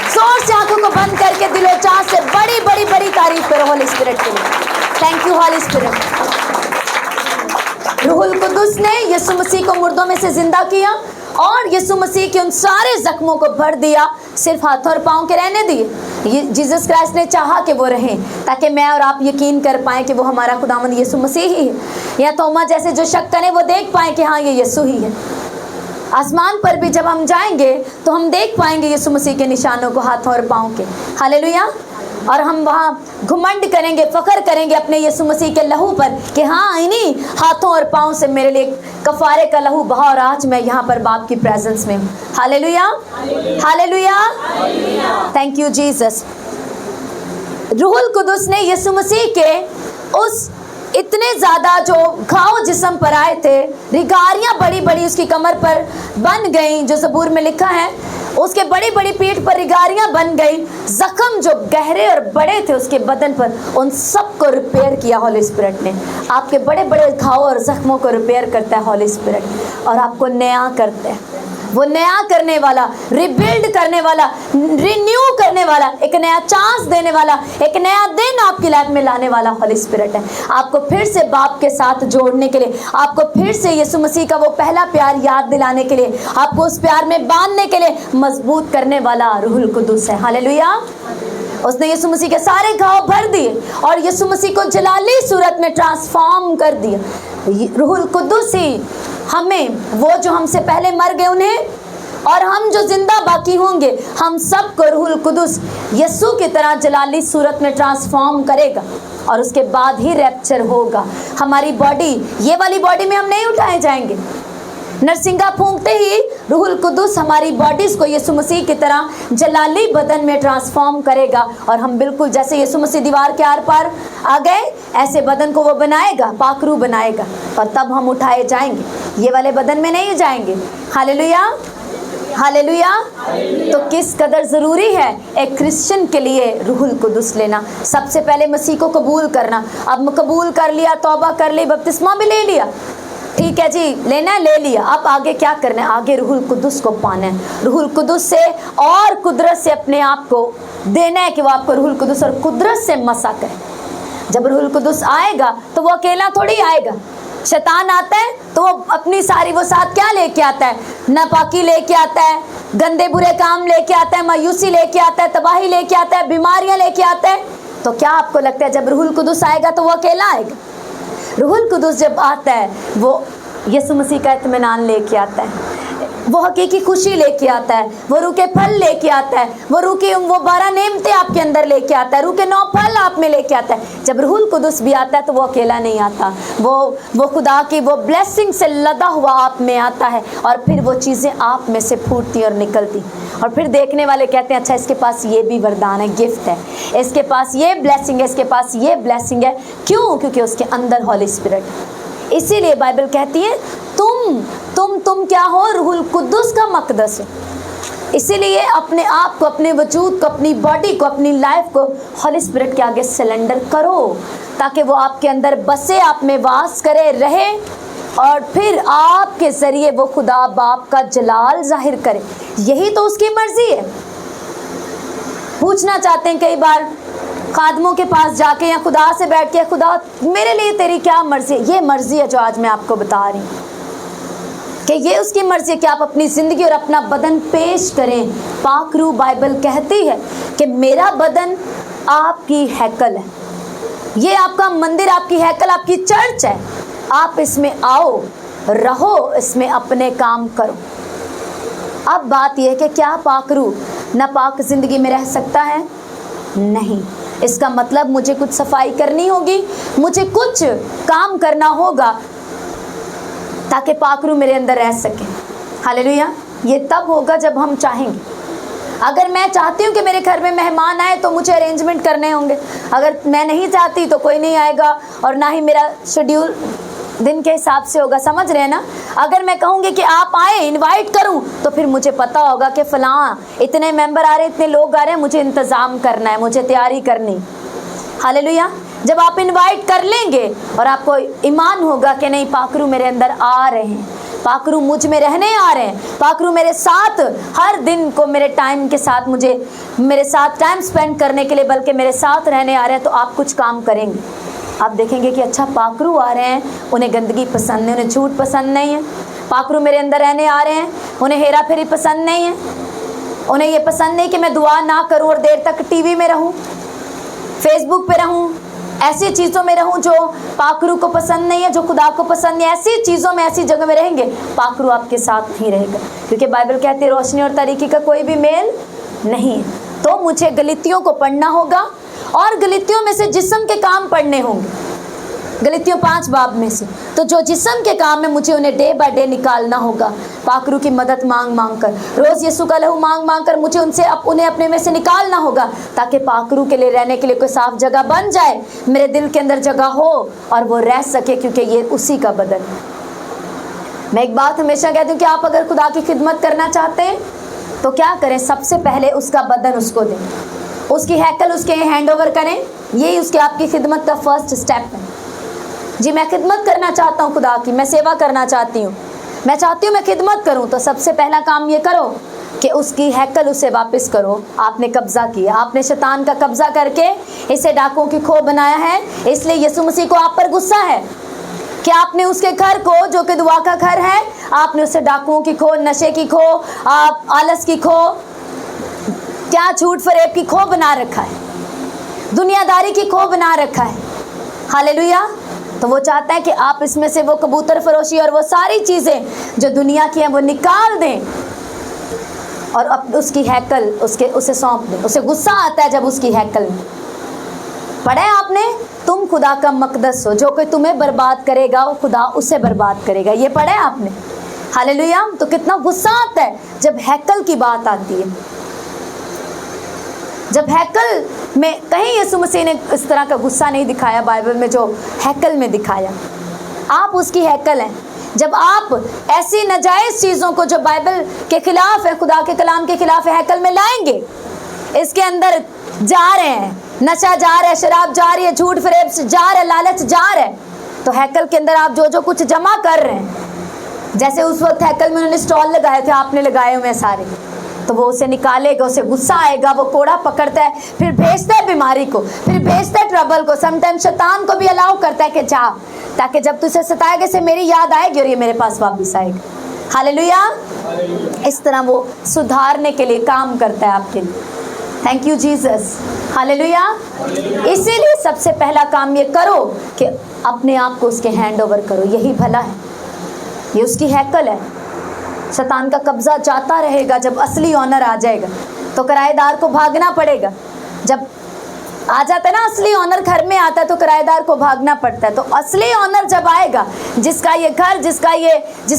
जोर से आंखों को बंद करके दिलो चाह से बड़ी बड़ी बड़ी तारीफ करो होली स्पिरिट के लिए। Thank you Holy Spirit. रूहुल कुदुस ने यीशु मसीह को मुर्दों में से जिंदा किया और यीशु मसीह के उन सारे जख्मों को भर दिया, सिर्फ हाथों और पाँव के रहने दिए। जीसस क्राइस्ट ने चाहा कि वो रहें ताकि मैं और आप यकीन कर पाएं कि वो हमारा खुदावंद यीशु मसीह ही है, या तोमा जैसे जो शक करें वो देख पाएं कि हाँ ये यीशु ही है। आसमान पर भी जब हम जाएंगे तो हम देख पाएंगे यीशु मसीह के निशानों को हाथों और पाँव के। हालेलुया। और हम वहाँ घुमंड करेंगे, फख्र करेंगे अपने यीशु मसीह के लहू पर कि हाँ इन्हीं हाथों और पाँव से मेरे लिए कफारे का लहू बहा और आज मैं यहाँ पर बाप की प्रेजेंस में हूँ। Hallelujah, hallelujah, thank you Jesus. रूहुल कुदुस ने यीशु मसीह के उस इतने ज़्यादा जो घाव जिस्म पर आए थे, रिगारियाँ बड़ी बड़ी उसकी कमर पर बन गई, जो ज़बूर में लिखा है, उसके बड़ी बड़ी पीठ पर रिगारियाँ बन गई, जख्म जो गहरे और बड़े थे उसके बदन पर, उन सब को रिपेयर किया होली स्पिरिट ने। आपके बड़े बड़े घाव और जख्मों को रिपेयर करता है होली स्पिरिट और आपको नया करता है। वो नया करने वाला, रिबिल्ड करने वाला, रिन्यू करने वाला, एक नया चांस देने वाला, एक नया दिन आपकी लाइफ में लाने वाला होली स्पिरिट है। आपको फिर से बाप के साथ जोड़ने के लिए, आपको फिर से यीशु मसीह का वो पहला प्यार याद दिलाने के लिए, आपको उस प्यार में बांधने के लिए मजबूत करने वाला रूहुल कुदुस है। हालेलुया। उसने यीशु मसीह के सारे घाव भर दिए और यीशु मसीह को जलाली सूरत में ट्रांसफॉर्म कर दिया। रूहुल कुदुस ही हमें, वो जो हमसे पहले मर गए उन्हें, और हम जो जिंदा बाकी होंगे, हम सब को रूहुल कुदुस यीशु की तरह जलाली सूरत में ट्रांसफॉर्म करेगा और उसके बाद ही रैप्चर होगा। हमारी बॉडी, ये वाली बॉडी में हम नहीं उठाए जाएंगे। नरसिंगा फूंकते ही रूहुल कुदुस हमारी बॉडीज को यीशु मसीह की तरह जलाली बदन में ट्रांसफॉर्म करेगा और हम बिल्कुल जैसे यीशु मसीह दीवार के आर पार आ गए, ऐसे बदन को वो बनाएगा, पाकरू बनाएगा और तब हम उठाए जाएंगे। ये वाले बदन में नहीं जाएंगे। Hallelujah, hallelujah. तो किस कदर ज़रूरी है एक क्रिश्चियन के लिए रूहुल कुदुस लेना। सबसे पहले मसीह को कबूल करना। अब कबूल कर लिया, तौबा कर ली, बपतिस्मा भी ले लिया, ठीक है जी, लेना है, ले लिया। अब आगे क्या करना है? आगे रूहुल कुदुस को पाना है। रूहुल कुदुस से और कुदरत से अपने आप को देना है कि वो आपको रूहुल कुदुस और कुदरत से मसा करे। जब रूहुल कुदुस आएगा तो वो अकेला थोड़ी आएगा। शैतान आता है तो वो अपनी सारी वो साथ क्या लेके आता है? नापाकी लेके आता है, गंदे बुरे काम लेके आता है, मायूसी लेके आता है, तबाही लेके आता है, बीमारियां लेके आता है। तो क्या आपको लगता है जब रूहुल कुदुस आएगा तो वो अकेला आएगा? रूहुल कुदुस जब आता है वो यीशु मसीह का इत्मीनान लेके आता है, वो हकीकी खुशी लेके आता है, वो रूह के फल लेके आता है, वो 12 नेमतें आपके अंदर लेके आता है, रूह के 9 फल आप में लेके आता है। जब रूहुल कुदुस भी आता है तो वो अकेला नहीं आता, वो खुदा की वो ब्लेसिंग से लदा हुआ आप में आता है और फिर वो चीज़ें आप में से फूटती और निकलती और फिर देखने वाले कहते हैं अच्छा इसके पास ये भी वरदान है, गिफ्ट है, इसके पास ये ब्लेसिंग है, इसके पास ये ब्लेसिंग है। क्यों? क्योंकि उसके अंदर होली स्पिरिट है। इसीलिए बाइबल कहती है तुम क्या हो? रूहुल कुदुस का मकदस है। इसीलिए अपने आप को, अपने वजूद को, अपनी बॉडी को, अपनी लाइफ को होली स्पिरिट के आगे सिलेंडर करो ताकि वो आपके अंदर बसे, आप में वास करे, रहे और फिर आपके जरिए वो खुदा बाप का जलाल जाहिर करे। यही तो उसकी मर्जी है। पूछना चाहते हैं कई बार खादमों के पास जाके या खुदा से बैठ के, खुदा मेरे लिए तेरी क्या मर्जी है? ये मर्जी है जो आज मैं आपको बता रही हूँ कि ये उसकी मर्जी है कि आप अपनी ज़िंदगी और अपना बदन पेश करें। पाक रूह बाइबल कहती है कि मेरा बदन आपकी हैकल है, ये आपका मंदिर, आपकी हैकल, आपकी चर्च है। आप इसमें आओ, रहो, इसमें अपने काम करो। अब बात यह है कि क्या पाक रूह नापाक ज़िंदगी में रह सकता है? नहीं। इसका मतलब मुझे कुछ सफाई करनी होगी, मुझे कुछ काम करना होगा ताकि पाक रूह मेरे अंदर रह सके। हालेलुया। ये तब होगा जब हम चाहेंगे। اگر میں چاہتی ہوں کہ میرے گھر میں مہمان آئے تو مجھے ارینجمنٹ کرنے ہوں گے. اگر میں نہیں چاہتی تو کوئی نہیں آئے گا, اور نہ ہی میرا شیڈیول دن کے حساب سے ہوگا. سمجھ رہے ہیں نا؟ اگر میں کہوں گی کہ آپ آئیں, انوائٹ کروں, تو پھر مجھے پتا ہوگا کہ فلاں اتنے ممبر آ رہے ہیں, اتنے لوگ آ رہے ہیں, مجھے انتظام کرنا ہے, مجھے تیاری کرنی. ہاللیلویا. جب آپ انوائٹ کر لیں گے اور آپ کو ایمان ہوگا کہ نہیں, پاکرو میرے اندر آ رہے ہیں, پاکرو مجھ میں رہنے آ رہے ہیں, پاکرو میرے ساتھ ہر دن کو میرے ٹائم کے ساتھ مجھے میرے ساتھ ٹائم سپینڈ کرنے کے لیے بلکہ میرے ساتھ رہنے آ رہے ہیں, تو آپ کچھ کام کریں گے. آپ دیکھیں گے کہ اچھا پاکرو آ رہے ہیں, انہیں گندگی پسند نہیں, انہیں جھوٹ پسند نہیں ہے. پاکرو میرے اندر رہنے آ رہے ہیں, انہیں ہیرا پھیری پسند نہیں ہے, انہیں یہ پسند نہیں کہ میں دعا نہ کروں اور دیر تک ٹی وی میں رہوں, فیس بک پہ رہوں, ایسی چیزوں میں رہوں جو پاکرو کو پسند نہیں ہے, جو خدا کو پسند نہیں ہے. ایسی چیزوں میں, ایسی جگہ میں رہیں گے, پاکرو آپ کے ساتھ نہیں رہے گا, کیونکہ بائبل کہتی ہے روشنی اور تاریکی کا کوئی بھی میل نہیں ہے. تو مجھے غلطیوں کو پڑھنا ہوگا, اور غلطیوں میں سے جسم کے کام پڑھنے ہوں گے, غلطیوں 5 باب میں سے. تو جو جسم کے کام ہے مجھے انہیں ڈے بائی ڈے نکالنا ہوگا, پاکرو کی مدد مانگ مانگ کر, روز یسوع کا لہو مانگ مانگ کر مجھے انہیں اپنے میں سے نکالنا ہوگا, تاکہ پاکرو کے لیے رہنے کے لیے کوئی صاف جگہ بن جائے, میرے دل کے اندر جگہ ہو اور وہ رہ سکے, کیونکہ یہ اسی کا بدن ہے. میں ایک بات ہمیشہ کہتی ہوں کہ آپ اگر خدا کی خدمت کرنا چاہتے ہیں تو کیا کریں؟ سب سے پہلے اس کا بدن اس کو دیں, اس کی ہیکل اس کے ہینڈ اوور کریں. یہی اس کے آپ کی خدمت کا فرسٹ سٹیپ ہے. جی میں خدمت کرنا چاہتا ہوں خدا کی, میں سیوا کرنا چاہتی ہوں, میں چاہتی ہوں میں خدمت کروں, تو سب سے پہلا کام یہ کرو کہ اس کی ہیکل اسے واپس کرو. آپ نے قبضہ کیا, آپ نے شیطان کا قبضہ کر کے اسے ڈاکوں کی کھو بنایا ہے, اس لیے یسوع مسیح کو آپ پر غصہ ہے کہ آپ نے اس کے گھر کو, جو کہ دعا کا گھر ہے, آپ نے اسے ڈاکوؤں کی کھو, نشے کی کھو, آلس کی کھو, کیا جھوٹ فریب کی کھو بنا رکھا ہے, دنیا داری کی کھو بنا رکھا ہے. ہاللیلویا. تو وہ چاہتا ہے کہ آپ اس میں سے وہ کبوتر فروشی اور وہ ساری چیزیں جو دنیا کی ہیں وہ نکال دیں, اور اس کی ہیکل اسے سونپ دیں. اسے غصہ آتا ہے جب اس کی ہیکل میں. پڑھا ہے آپ نے, تم خدا کا مقدس ہو, جو کہ تمہیں برباد کرے گا وہ خدا اسے برباد کرے گا. یہ پڑھا ہے آپ نے؟ ہاللیلویا. تو کتنا غصہ آتا ہے جب ہیکل کی بات آتی ہے. جب ہیکل میں کہیں یسوع مسیح نے اس طرح کا غصہ نہیں دکھایا بائبل میں جو ہیکل میں دکھایا. آپ اس کی ہیکل ہیں. جب آپ ایسی ناجائز چیزوں کو جو بائبل کے خلاف ہے, خدا کے کلام کے خلاف ہے, ہیکل میں لائیں گے, اس کے اندر جا رہے ہیں, نشہ جا رہا ہے, شراب جا رہی ہے, جھوٹ فریب جا رہا ہے, لالچ جا رہا ہے, تو ہیکل کے اندر آپ جو کچھ جمع کر رہے ہیں, جیسے اس وقت ہیکل میں انہوں نے اسٹال لگائے تھے, آپ نے لگائے ہوئے سارے, تو وہ اسے نکالے گا, اسے غصہ آئے گا, وہ کوڑا پکڑتا ہے, پھر بھیجتا ہے بیماری کو, پھر بھیجتا ہے ٹربل کو, سم ٹائم شیطان کو بھی الاؤ کرتا ہے کہ جا, تاکہ جب تجھے ستائے گا سے میری یاد آئے گی اور یہ میرے پاس واپس آئے گا. ہاللیلویا. اس طرح وہ سدھارنے کے لیے کام کرتا ہے آپ کے لیے. Thank you Jesus. ہاللیلویا. اسی لیے سب سے پہلا کام یہ کرو کہ اپنے آپ کو اس کے ہینڈ اوور کرو. یہی بھلا ہے, یہ اس کی ہیکل ہے. شیطان کا قبضہ جاتا رہے گا. جب اصلی آنر آ جائے گا تو کرایہ دار کو بھاگنا پڑے گا. جب آ جاتا ہے نا اصلی آنر, گھر میں آتا ہے تو کرایہ دار کو بھاگنا پڑتا ہے. تو اصلی آنر جب آئے گا, جس کا یہ گھر, جس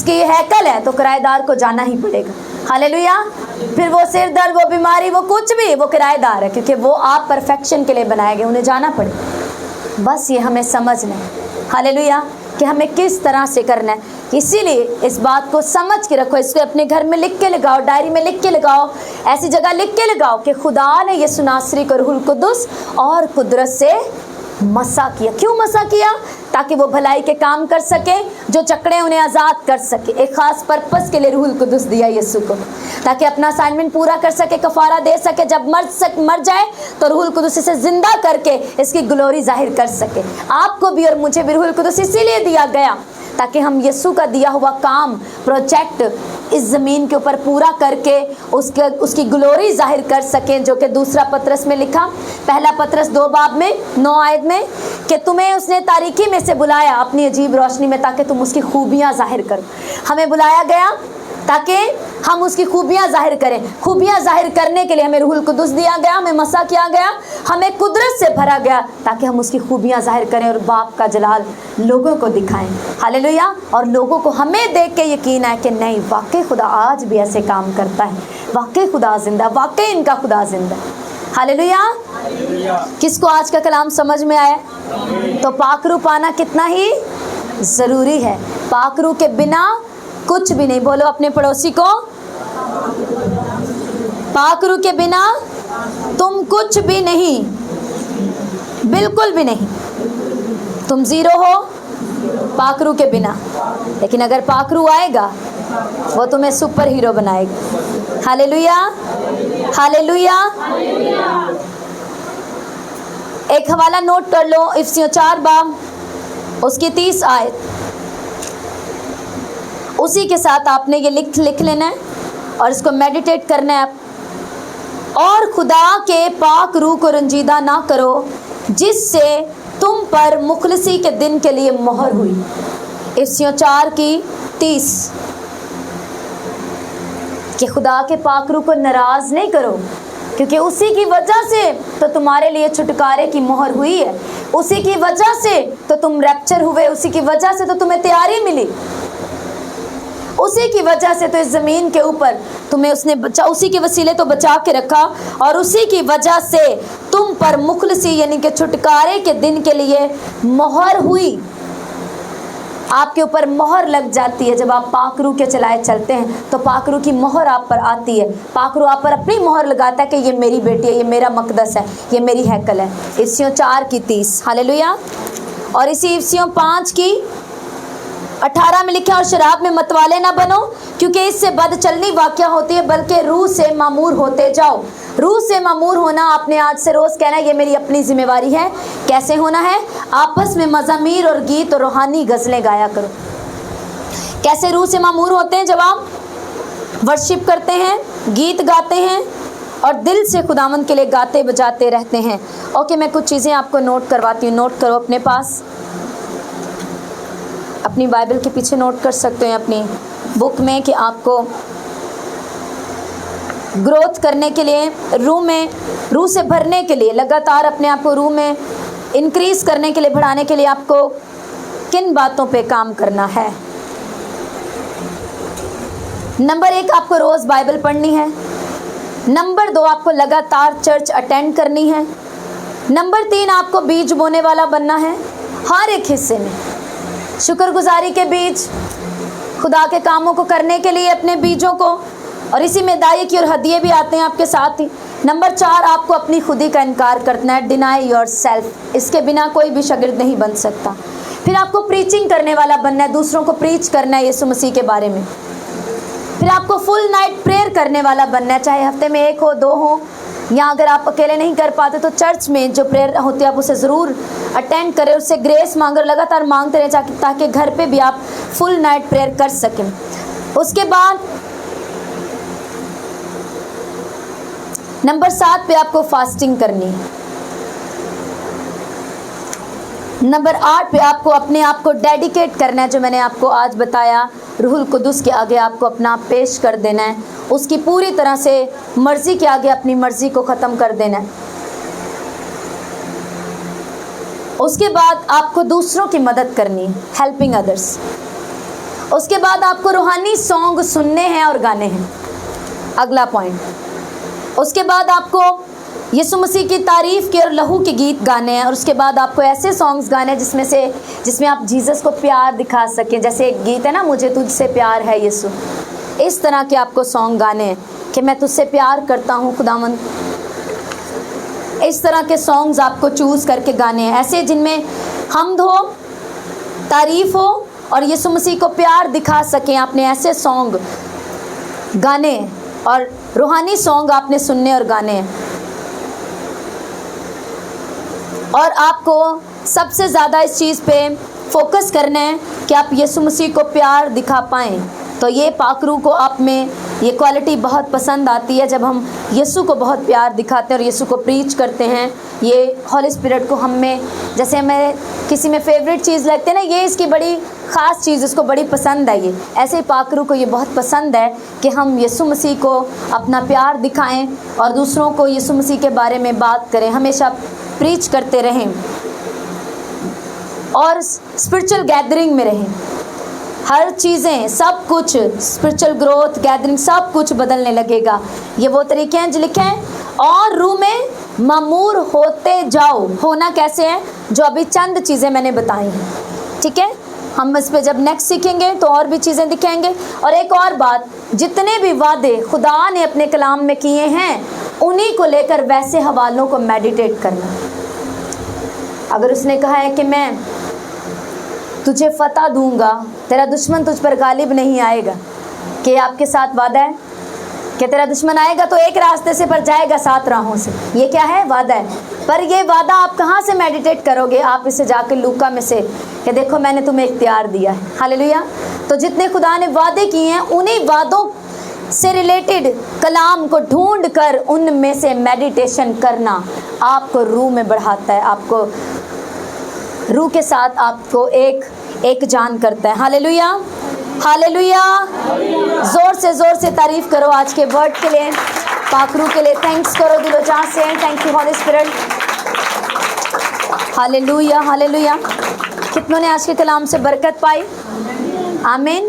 کی یہ ہیکل ہے, تو کرایہ دار کو جانا ہی پڑے گا. ہاللیلویا. پھر وہ سر درد, وہ بیماری, وہ کچھ بھی, وہ کرایہ دار ہے, کیونکہ وہ آپ پرفیکشن کے لیے بنائے گئے, انہیں جانا پڑے. بس یہ ہمیں سمجھنا ہے. ہاللیلویا. کہ ہمیں کس طرح سے کرنا ہے. اسی لیے اس بات کو سمجھ کے رکھو, اس کو اپنے گھر میں لکھ کے لگاؤ, ڈائری میں لکھ کے لگاؤ, ایسی جگہ لکھ کے لگاؤ کہ خدا نے یسوع ناصری کو روح القدس اور قدرت سے مسا کیا. کیوں مسا کیا؟ تاکہ وہ بھلائی کے کام کر سکے, جو چکڑے انہیں آزاد کر سکے. ایک خاص پرپس کے لیے روح القدس دیا یسوع کو, تاکہ اپنا اسائنمنٹ پورا کر سکے, کفارہ دے سکے. جب مر جائے تو روح القدس اسے زندہ کر کے اس کی گلوری ظاہر کر سکے. آپ کو بھی اور مجھے بھی روح القدس اسی لیے دیا گیا تاکہ ہم یسوع کا دیا ہوا کام, پروجیکٹ اس زمین کے اوپر پورا کر کے اس کی گلوری ظاہر کر سکیں, جو کہ دوسرا پطرس میں لکھا, پہلا پطرس 2 باب میں 9 آیت میں, کہ تمہیں اس نے تاریکی میں سے بلایا اپنی عجیب روشنی میں تاکہ تم اس کی خوبیاں ظاہر کرو. ہمیں بلایا گیا تاکہ ہم اس کی خوبیاں ظاہر کریں. خوبیاں ظاہر کرنے کے لیے ہمیں روح القدس دیا گیا, ہمیں مسح کیا گیا, ہمیں قدرت سے بھرا گیا تاکہ ہم اس کی خوبیاں ظاہر کریں اور باپ کا جلال لوگوں کو دکھائیں. ہاللیلویا. اور لوگوں کو ہمیں دیکھ کے یقین ہے کہ نہیں, واقعی خدا آج بھی ایسے کام کرتا ہے, واقعی خدا زندہ, واقعی ان کا خدا زندہ. ہاللیلویا. کس کو آج کا کلام سمجھ میں آیا؟ تو پاک روح پانا کتنا ہی ضروری ہے. پاک روح کے بنا کچھ بھی نہیں. بولو اپنے پڑوسی کو, پاک روح کے بنا تم کچھ بھی نہیں, بالکل بھی نہیں. تم زیرو ہو پاک روح کے بنا. لیکن اگر پاک روح آئے گا وہ تمہیں سپر ہیرو بنائے گا. ہاللیلویا, ہاللیلویا. ایک حوالہ نوٹ کر لو, افسیوں 4 باب اس کی 30 آیت. اسی کے ساتھ آپ نے یہ لکھ لینا ہے اور اس کو میڈیٹیٹ کرنا ہے. اور خدا کے پاک روح کو رنجیدہ نہ کرو جس سے تم پر مخلصی کے دن کے لیے مہر ہوئی. افسیوں 4 کی 30. کہ خدا کے پاک روح کو ناراض نہیں کرو, کیونکہ اسی کی وجہ سے تو تمہارے لیے چھٹکارے کی مہر ہوئی ہے, اسی کی وجہ سے تو تم ریپچر ہوئے, اسی کی وجہ سے تو تمہیں تیاری ملی, اسی کی وجہ سے تو اس زمین کے اوپر تمہیں اس نے اسی کے وسیلے تو بچا کے رکھا, اور اسی کی وجہ سے تم پر مخلصی یعنی کہ چھٹکارے کے دن کے لیے مہر ہوئی. آپ کے اوپر مہر لگ جاتی ہے جب آپ پاک روح کے چلائے چلتے ہیں, تو پاک روح کی مہر آپ پر آتی ہے. پاک روح آپ پر اپنی مہر لگاتا ہے کہ یہ میری بیٹی ہے, یہ میرا مقدس ہے, یہ میری ہیکل ہے. افسیوں 4 کی 30. ہاللیلویا. اور اسی افسیوں 5 کی 18 میں لکھا, اور شراب میں متوالے نہ بنو کیونکہ اس سے بد چلنی واقعہ ہوتی ہے, بلکہ روح سے معمور ہوتے جاؤ. روح سے معمور ہونا آپ نے آج سے روز کہنا ہے یہ میری اپنی ذمہ داری ہے. کیسے ہونا ہے؟ آپس میں مزامیر اور گیت اور روحانی غزلیں گایا کرو. کیسے روح سے معمور ہوتے ہیں؟ جب آپ ورشپ کرتے ہیں, گیت گاتے ہیں اور دل سے خداوند کے لیے گاتے بجاتے رہتے ہیں. اوکے, میں کچھ چیزیں آپ کو نوٹ کرواتی ہوں. نوٹ کرو اپنے پاس, اپنی بائبل کے پیچھے نوٹ کر سکتے ہیں, اپنی بک میں, کہ آپ کو گروتھ کرنے کے لیے, روح سے بھرنے کے لیے, لگاتار اپنے آپ کو روح میں انکریز کرنے کے لیے, بڑھانے کے لیے آپ کو کن باتوں پہ کام کرنا ہے. نمبر 1, آپ کو روز بائبل پڑھنی ہے. نمبر 2, آپ کو لگاتار چرچ اٹینڈ کرنی ہے. نمبر 3, آپ کو بیج بونے والا بننا ہے. ہر ایک حصے میں شکر گزاری کے بیج, خدا کے کاموں کو کرنے کے لیے اپنے بیجوں کو, اور اسی میں دائی کی اور ہدیے بھی آتے ہیں آپ کے ساتھ ہی. نمبر 4, آپ کو اپنی خودی کا انکار کرنا ہے. Deny your self. اس کے بنا کوئی بھی شاگرد نہیں بن سکتا. پھر آپ کو پریچنگ کرنے والا بننا ہے, دوسروں کو پریچ کرنا ہے یسوع مسیح کے بارے میں. پھر آپ کو فل نائٹ پریئر کرنے والا بننا ہے, چاہے ہفتے میں 1 ہو 2 ہو, یا اگر آپ اکیلے نہیں کر پاتے تو چرچ میں جو پریئر ہوتی ہے آپ اسے ضرور اٹینڈ کریں, اس سے گریس مانگر لگاتار مانگتے رہیں تاکہ گھر پہ بھی آپ فل نائٹ پریئر کر سکیں. اس کے بعد نمبر 7 پہ آپ کو فاسٹنگ کرنی ہے. نمبر 8 پہ آپ کو اپنے آپ کو ڈیڈیکیٹ کرنا ہے, جو میں نے آپ کو آج بتایا, روح القدس کے آگے آپ کو اپنا پیش کر دینا ہے, اس کی پوری طرح سے مرضی کے آگے اپنی مرضی کو ختم کر دینا ہے. اس کے بعد آپ کو دوسروں کی مدد کرنی ہے, ہیلپنگ ادرس. اس کے بعد آپ کو روحانی سانگ سننے ہیں اور گانے ہیں, اگلا پوائنٹ. اس کے بعد آپ کو یسوع مسیح کی تعریف کے اور لہو کے گیت گانے ہیں, اور اس کے بعد آپ کو ایسے سانگز گانے ہیں جس میں آپ جیزس کو پیار دکھا سکیں. جیسے ایک گیت ہے نا, مجھے تجھ سے پیار ہے یسوع, اس طرح کے آپ کو سانگ گانے ہیں کہ میں تجھ سے پیار کرتا ہوں خداوند. اس طرح کے سانگز آپ کو چوز کر کے گانے ہیں, ایسے جن میں حمد ہو, تعریف ہو اور یسوع مسیح کو پیار دکھا سکیں. آپ نے ایسے سانگ گانے اور روحانی سانگ آپ نے سننے اور گانے ہیں. اور آپ کو سب سے زیادہ اس چیز پہ فوکس کرنا ہے کہ آپ یسوع مسیح کو پیار دکھا پائیں. تو یہ پاک روح کو آپ میں یہ کوالٹی بہت پسند آتی ہے جب ہم یسوع کو بہت پیار دکھاتے ہیں اور یسوع کو پریچ کرتے ہیں. یہ ہولی اسپرٹ کو ہم میں جیسے ہمیں کسی میں فیوریٹ چیز لگتے ہیں نا, یہ اس کی بڑی خاص چیز, اس کو بڑی پسند ہے یہ. ایسے ہی پاک روح کو یہ بہت پسند ہے کہ ہم یسوع مسیح کو اپنا پیار دکھائیں اور دوسروں کو یسوع مسیح کے بارے میں بات کریں, ہمیشہ پریچ کرتے رہیں اور اسپرچل گیدرنگ میں رہیں. ہر چیزیں سب کچھ اسپرچل گروتھ گیدرنگ سب کچھ بدلنے لگے گا. یہ وہ طریقے ہیں جو لکھے ہیں, اور روح میں معمور ہوتے جاؤ. ہونا کیسے ہے, جو ابھی چند چیزیں میں نے بتائی ہیں, ٹھیک ہے. ہم اس پہ جب نیکسٹ سیکھیں گے تو اور بھی چیزیں دکھیں گے. اور ایک اور بات, جتنے بھی وعدے خدا نے اپنے کلام میں کیے ہیں انہی کو لے کر ویسے حوالوں کو میڈیٹیٹ کرنا. اگر اس نے کہا ہے کہ میں تجھے فتح دوں گا, تیرا دشمن تجھ پر غالب نہیں آئے گا, کہ آپ کے ساتھ وعدہ ہے کہ تیرا دشمن آئے گا تو ایک راستے سے پر جائے گا 7 راہوں سے. یہ کیا ہے, وعدہ ہے. پر یہ وعدہ آپ کہاں سے میڈیٹیٹ کرو گے, آپ اسے جا کے لوکا میں سے کہ دیکھو میں نے تمہیں اختیار دیا ہے. ہاللیلویا. تو جتنے خدا نے وعدے کیے ہیں انہی وعدوں سے ریلیٹڈ کلام کو ڈھونڈ کر ان میں سے میڈیٹیشن کرنا آپ کو روح میں بڑھاتا ہے, آپ کو روح کے ساتھ آپ کو ایک جان کرتا ہے. ہاللیلویا, ہاللیلویا. زور سے تعریف کرو آج کے ورڈ کے لیے, پاک روح کے لیے تھینکس کرو دل و جان سے. Thank you Holy Spirit. Hallelujah, hallelujah. کتنوں نے آج کے کلام سے برکت پائی؟ آمین.